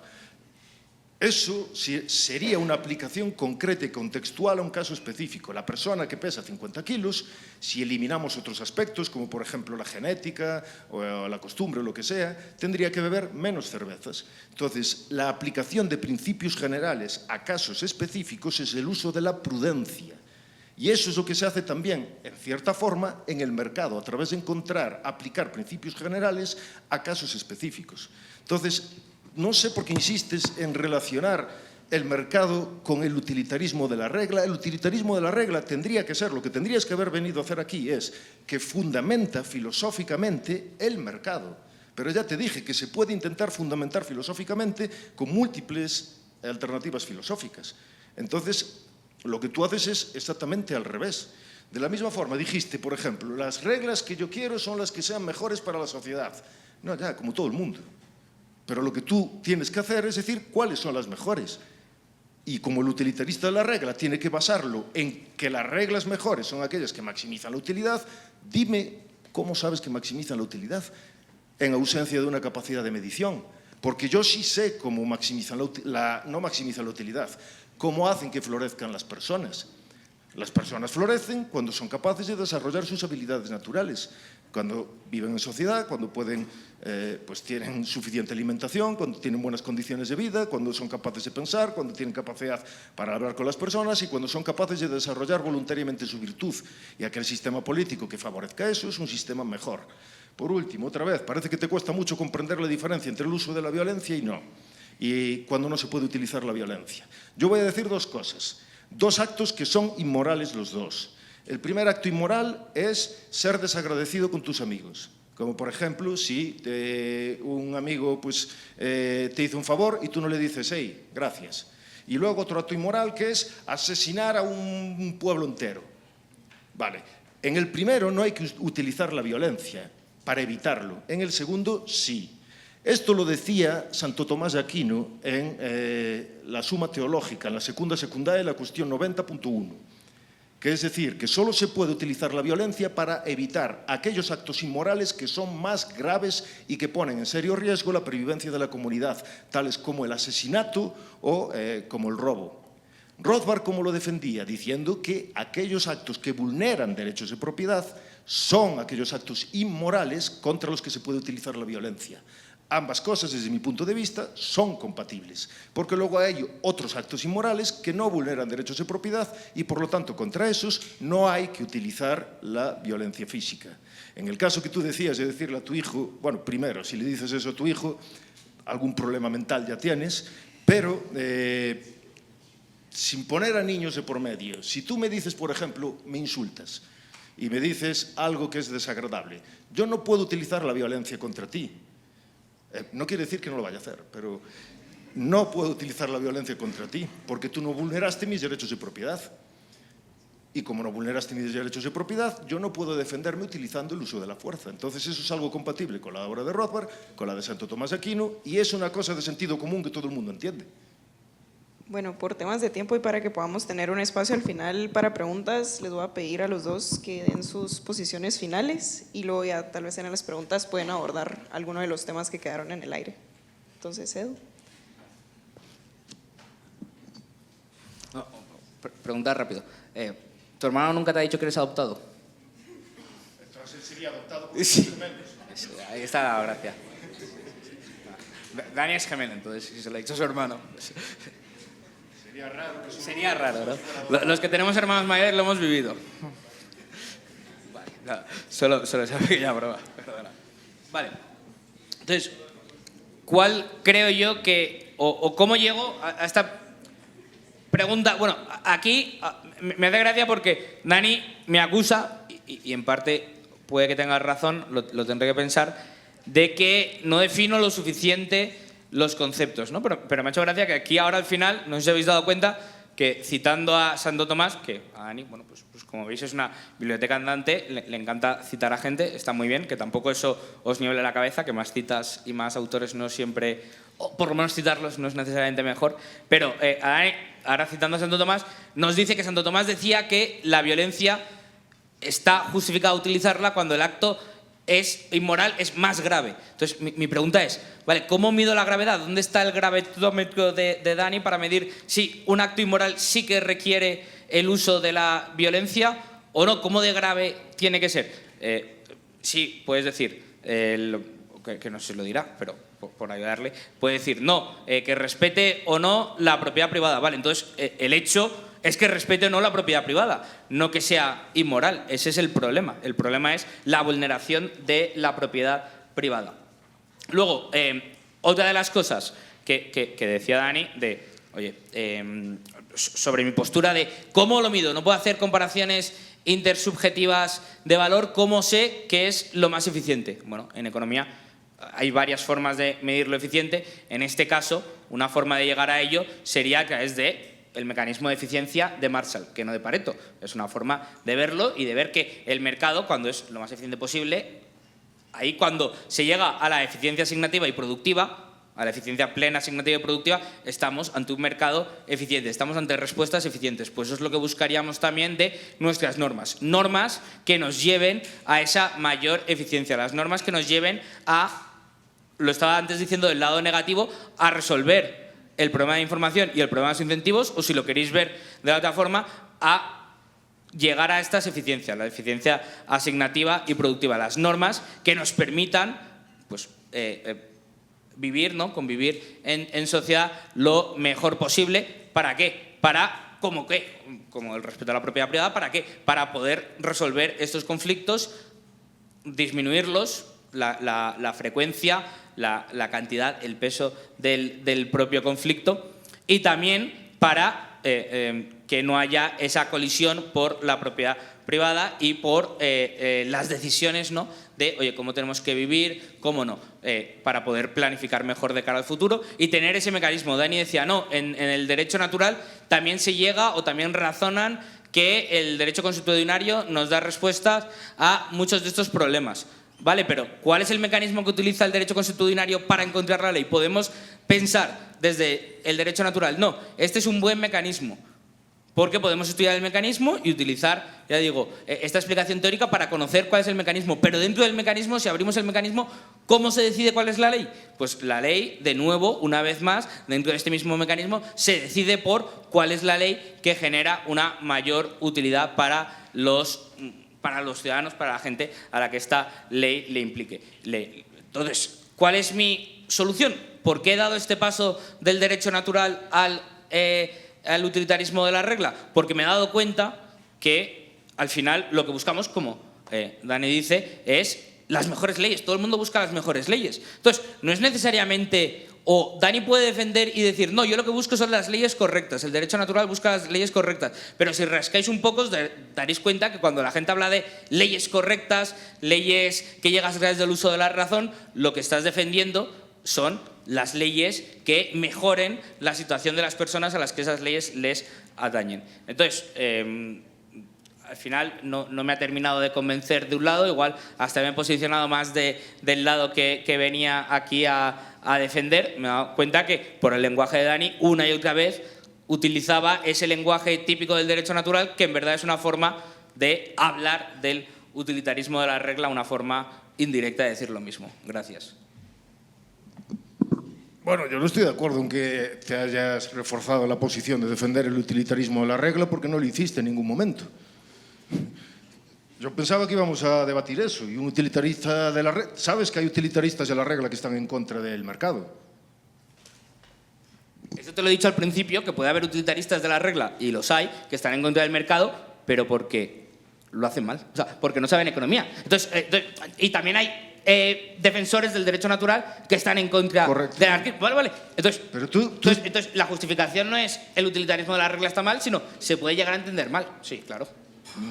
Eso sería una aplicación concreta y contextual a un caso específico. La persona que pesa 50 kilos, si eliminamos otros aspectos, como por ejemplo la genética o la costumbre o lo que sea, tendría que beber menos cervezas. Entonces, la aplicación de principios generales a casos específicos es el uso de la prudencia. Y eso es lo que se hace también, en cierta forma, en el mercado, a través de aplicar principios generales a casos específicos. Entonces, no sé por qué insistes en relacionar el mercado con el utilitarismo de la regla. El utilitarismo de la regla tendría que ser, lo que tendrías que haber venido a hacer aquí es que fundamenta filosóficamente el mercado. Pero ya te dije que se puede intentar fundamentar filosóficamente con múltiples alternativas filosóficas. Entonces, lo que tú haces es exactamente al revés. De la misma forma, dijiste, por ejemplo, las reglas que yo quiero son las que sean mejores para la sociedad. No, ya, como todo el mundo. Pero lo que tú tienes que hacer es decir cuáles son las mejores. Y como el utilitarista de la regla tiene que basarlo en que las reglas mejores son aquellas que maximizan la utilidad, dime cómo sabes que maximizan la utilidad en ausencia de una capacidad de medición. Porque yo sí sé cómo no maximizan la utilidad, cómo hacen que florezcan las personas. Las personas florecen cuando son capaces de desarrollar sus habilidades naturales. Cuando viven en sociedad, cuando pueden, pues tienen suficiente alimentación, cuando tienen buenas condiciones de vida, cuando son capaces de pensar, cuando tienen capacidad para hablar con las personas y cuando son capaces de desarrollar voluntariamente su virtud. Y aquel sistema político que favorezca eso es un sistema mejor. Por último, otra vez, parece que te cuesta mucho comprender la diferencia entre el uso de la violencia y no. Y cuando no se puede utilizar la violencia. Yo voy a decir dos cosas. Dos actos que son inmorales los dos. El primer acto inmoral es ser desagradecido con tus amigos. Como por ejemplo, si un amigo pues, te hizo un favor y tú no le dices, hey, gracias. Y luego otro acto inmoral que es asesinar a un pueblo entero. Vale. En el primero no hay que utilizar la violencia para evitarlo. En el segundo, sí. Esto lo decía Santo Tomás de Aquino en la Suma Teológica, en la segunda secundaria, la cuestión 90.1. Que es decir, que solo se puede utilizar la violencia para evitar aquellos actos inmorales que son más graves y que ponen en serio riesgo la pervivencia de la comunidad, tales como el asesinato o como el robo. Rothbard, ¿cómo lo defendía? Diciendo que aquellos actos que vulneran derechos de propiedad son aquellos actos inmorales contra los que se puede utilizar la violencia. Ambas cosas, desde mi punto de vista, son compatibles, porque luego hay otros actos inmorales que no vulneran derechos de propiedad y, por lo tanto, contra esos no hay que utilizar la violencia física. En el caso que tú decías de decirle a tu hijo, bueno, primero, si le dices eso a tu hijo, algún problema mental ya tienes, pero sin poner a niños de por medio. Si tú me dices, por ejemplo, me insultas y me dices algo que es desagradable, yo no puedo utilizar la violencia contra ti. No quiere decir que no lo vaya a hacer, pero no puedo utilizar la violencia contra ti, porque tú no vulneraste mis derechos de propiedad. Y como no vulneraste mis derechos de propiedad, yo no puedo defenderme utilizando el uso de la fuerza. Entonces eso es algo compatible con la obra de Rothbard, con la de Santo Tomás de Aquino, y es una cosa de sentido común que todo el mundo entiende. Bueno, por temas de tiempo y para que podamos tener un espacio al final para preguntas, les voy a pedir a los dos que den sus posiciones finales y luego ya tal vez en las preguntas pueden abordar alguno de los temas que quedaron en el aire. Entonces, Edu. Preguntar rápido. ¿Tu hermano nunca te ha dicho que eres adoptado? Entonces sería adoptado por Sí. gemelos. Ahí está la gracia. Dani es gemelo, entonces, si se lo ha dicho a su hermano. Sería raro, ¿no? Los que tenemos hermanos mayores lo hemos vivido. Vale, no, solo esa pequeña broma, perdona. Vale, entonces, ¿cuál creo yo que, o cómo llego a esta pregunta? Bueno, aquí me hace gracia porque Dani me acusa, y en parte puede que tenga razón, lo tendré que pensar, de que no defino lo suficiente los conceptos, ¿no? Pero me ha hecho gracia que aquí ahora al final, no sé si habéis dado cuenta, que citando a Santo Tomás, que a Dani, bueno, pues como veis es una biblioteca andante, le encanta citar a gente, está muy bien, que tampoco eso os nieve la cabeza, que más citas y más autores no siempre, o por lo menos citarlos no es necesariamente mejor, pero a Dani, ahora citando a Santo Tomás, nos dice que Santo Tomás decía que la violencia está justificada utilizarla cuando el acto es inmoral, es más grave. Entonces, mi pregunta es, ¿vale? ¿Cómo mido la gravedad? ¿Dónde está el gravedómetro de Dani para medir si un acto inmoral sí que requiere el uso de la violencia o no? ¿Cómo de grave tiene que ser? Sí, puedes decir, que no se lo dirá, pero por ayudarle, puede decir, no, que respete o no la propiedad privada. Vale, entonces, el hecho es que respete o no la propiedad privada, no que sea inmoral. Ese es el problema. El problema es la vulneración de la propiedad privada. Luego, otra de las cosas que decía Dani, oye, sobre mi postura de cómo lo mido, no puedo hacer comparaciones intersubjetivas de valor, ¿cómo sé qué es lo más eficiente? Bueno, en economía hay varias formas de medir lo eficiente. En este caso, una forma de llegar a ello sería a través de el mecanismo de eficiencia de Marshall, que no de Pareto. Es una forma de verlo y de ver que el mercado, cuando es lo más eficiente posible, ahí cuando se llega a la eficiencia asignativa y productiva, a la eficiencia plena, asignativa y productiva, estamos ante un mercado eficiente, estamos ante respuestas eficientes. Pues eso es lo que buscaríamos también de nuestras normas. Normas que nos lleven a esa mayor eficiencia, las normas que nos lleven a, lo estaba antes diciendo del lado negativo, a resolver el problema de información y el problema de los incentivos, o si lo queréis ver de la otra forma, a llegar a estas eficiencias, la eficiencia asignativa y productiva, las normas que nos permitan pues, vivir, ¿no? Convivir en sociedad lo mejor posible. ¿Para qué? Como el respeto a la propiedad privada, ¿para qué? Para poder resolver estos conflictos, disminuirlos, la frecuencia, la cantidad, el peso del propio conflicto, y también para que no haya esa colisión por la propiedad privada y por las decisiones, ¿no? De, oye, cómo tenemos que vivir, cómo no, para poder planificar mejor de cara al futuro y tener ese mecanismo. Dani decía, no, en el derecho natural también se llega o también razonan que el derecho consuetudinario nos da respuestas a muchos de estos problemas. Vale, pero ¿cuál es el mecanismo que utiliza el derecho consuetudinario para encontrar la ley? Podemos pensar desde el derecho natural, no, este es un buen mecanismo, porque podemos estudiar el mecanismo y utilizar, ya digo, esta explicación teórica para conocer cuál es el mecanismo. Pero dentro del mecanismo, si abrimos el mecanismo, ¿cómo se decide cuál es la ley? Pues la ley, de nuevo, una vez más, dentro de este mismo mecanismo, se decide por cuál es la ley que genera una mayor utilidad para los ciudadanos, para la gente a la que esta ley le implique. Entonces, ¿cuál es mi solución? ¿Por qué he dado este paso del derecho natural al utilitarismo de la regla? Porque me he dado cuenta que al final lo que buscamos, como Dani dice, es las mejores leyes. Todo el mundo busca las mejores leyes. Entonces, no es necesariamente... O Dani puede defender y decir, no, yo lo que busco son las leyes correctas, el derecho natural busca las leyes correctas. Pero si rascáis un poco os daréis cuenta que cuando la gente habla de leyes correctas, leyes que llegas a través del uso de la razón, lo que estás defendiendo son las leyes que mejoren la situación de las personas a las que esas leyes les atañen. Entonces, al final no me ha terminado de convencer de un lado, igual hasta me he posicionado más del lado que venía aquí a defender. Me he dado cuenta que por el lenguaje de Dani, una y otra vez, utilizaba ese lenguaje típico del derecho natural, que en verdad es una forma de hablar del utilitarismo de la regla, una forma indirecta de decir lo mismo. Gracias. Bueno, yo no estoy de acuerdo en que te hayas reforzado la posición de defender el utilitarismo de la regla, porque no lo hiciste en ningún momento. Yo pensaba que íbamos a debatir eso, y un utilitarista de la regla... ¿Sabes que hay utilitaristas de la regla que están en contra del mercado? Eso te lo he dicho al principio, que puede haber utilitaristas de la regla, y los hay, que están en contra del mercado, pero porque lo hacen mal, o sea, porque no saben economía. Entonces, y también hay defensores del derecho natural que están en contra del anarquismo. Vale. Entonces, pero entonces, la justificación no es el utilitarismo de la regla está mal, sino se puede llegar a entender mal. Sí, claro.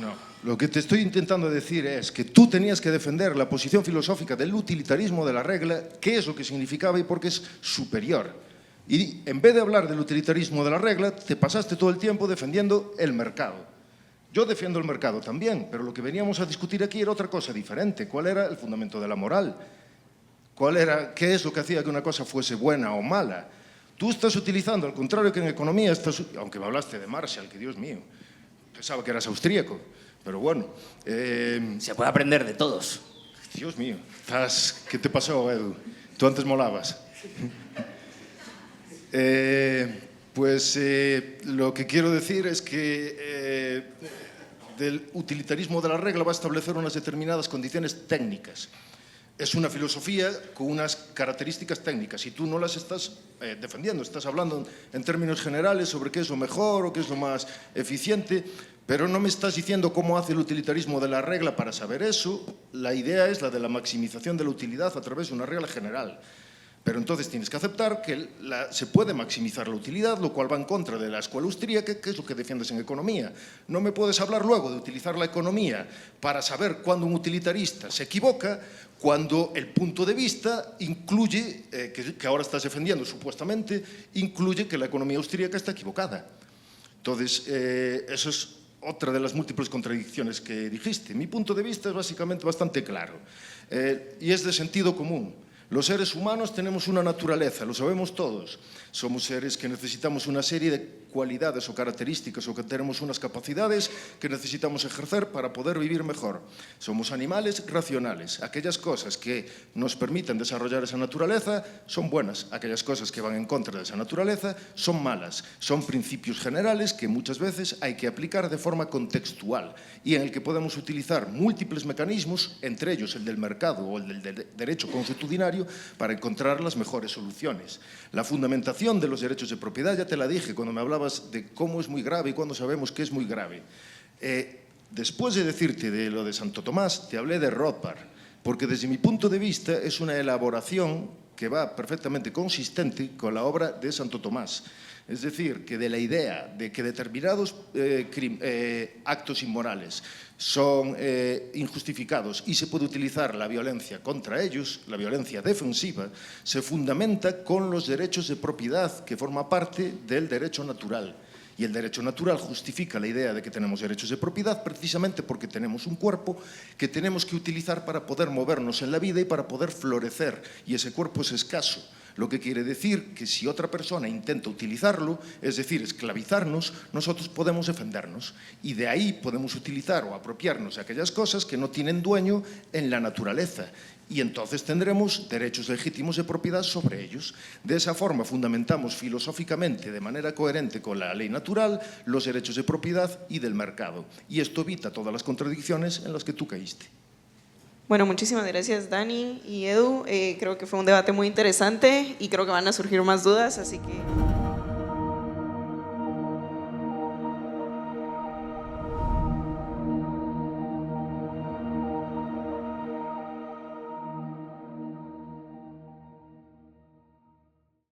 No. Lo que te estoy intentando decir es que tú tenías que defender la posición filosófica del utilitarismo de la regla, qué es lo que significaba y por qué es superior. Y en vez de hablar del utilitarismo de la regla, te pasaste todo el tiempo defendiendo el mercado. Yo defiendo el mercado también, pero lo que veníamos a discutir aquí era otra cosa diferente. ¿Cuál era el fundamento de la moral? ¿Qué es lo que hacía que una cosa fuese buena o mala? Tú estás utilizando, al contrario que en economía, aunque me hablaste de Marshall, que Dios mío, pensaba que eras austríaco, pero bueno. Se puede aprender de todos. Dios mío, ¿qué te pasó, Edu? Tú antes molabas. Lo que quiero decir es que del utilitarismo de la regla va a establecer unas determinadas condiciones técnicas. Es una filosofía con unas características técnicas y tú no las estás defendiendo, estás hablando en términos generales sobre qué es lo mejor o qué es lo más eficiente, pero no me estás diciendo cómo hace el utilitarismo de la regla para saber eso. La idea es la de la maximización de la utilidad a través de una regla general. Pero entonces tienes que aceptar que se puede maximizar la utilidad, lo cual va en contra de la escuela austríaca, que es lo que defiendes en economía. No me puedes hablar luego de utilizar la economía para saber cuándo un utilitarista se equivoca, cuando el punto de vista incluye, que ahora estás defendiendo supuestamente, incluye que la economía austríaca está equivocada. Entonces, eso es otra de las múltiples contradicciones que dijiste. Mi punto de vista es básicamente bastante claro y es de sentido común. Los seres humanos tenemos una naturaleza, lo sabemos todos. Somos seres que necesitamos una serie de cualidades o características o que tenemos unas capacidades que necesitamos ejercer para poder vivir mejor. Somos animales racionales. Aquellas cosas que nos permiten desarrollar esa naturaleza son buenas. Aquellas cosas que van en contra de esa naturaleza son malas. Son principios generales que muchas veces hay que aplicar de forma contextual y en el que podemos utilizar múltiples mecanismos, entre ellos el del mercado o el del derecho consuetudinario, para encontrar las mejores soluciones. La fundamentación de los derechos de propiedad, ya te la dije cuando me hablabas de cómo es muy grave y cuándo sabemos que es muy grave. Después de decirte de lo de Santo Tomás, te hablé de Rothbard, porque desde mi punto de vista es una elaboración que va perfectamente consistente con la obra de Santo Tomás. Es decir, que de la idea de que determinados actos inmorales son injustificados y se puede utilizar la violencia contra ellos, la violencia defensiva, se fundamenta con los derechos de propiedad que forma parte del derecho natural. Y el derecho natural justifica la idea de que tenemos derechos de propiedad precisamente porque tenemos un cuerpo que tenemos que utilizar para poder movernos en la vida y para poder florecer, y ese cuerpo es escaso. Lo que quiere decir que si otra persona intenta utilizarlo, es decir, esclavizarnos, nosotros podemos defendernos. Y de ahí podemos utilizar o apropiarnos de aquellas cosas que no tienen dueño en la naturaleza. Y entonces tendremos derechos legítimos de propiedad sobre ellos. De esa forma fundamentamos filosóficamente, de manera coherente con la ley natural, los derechos de propiedad y del mercado. Y esto evita todas las contradicciones en las que tú caíste. Bueno, muchísimas gracias Dani y Edu. Creo que fue un debate muy interesante y creo que van a surgir más dudas, así que…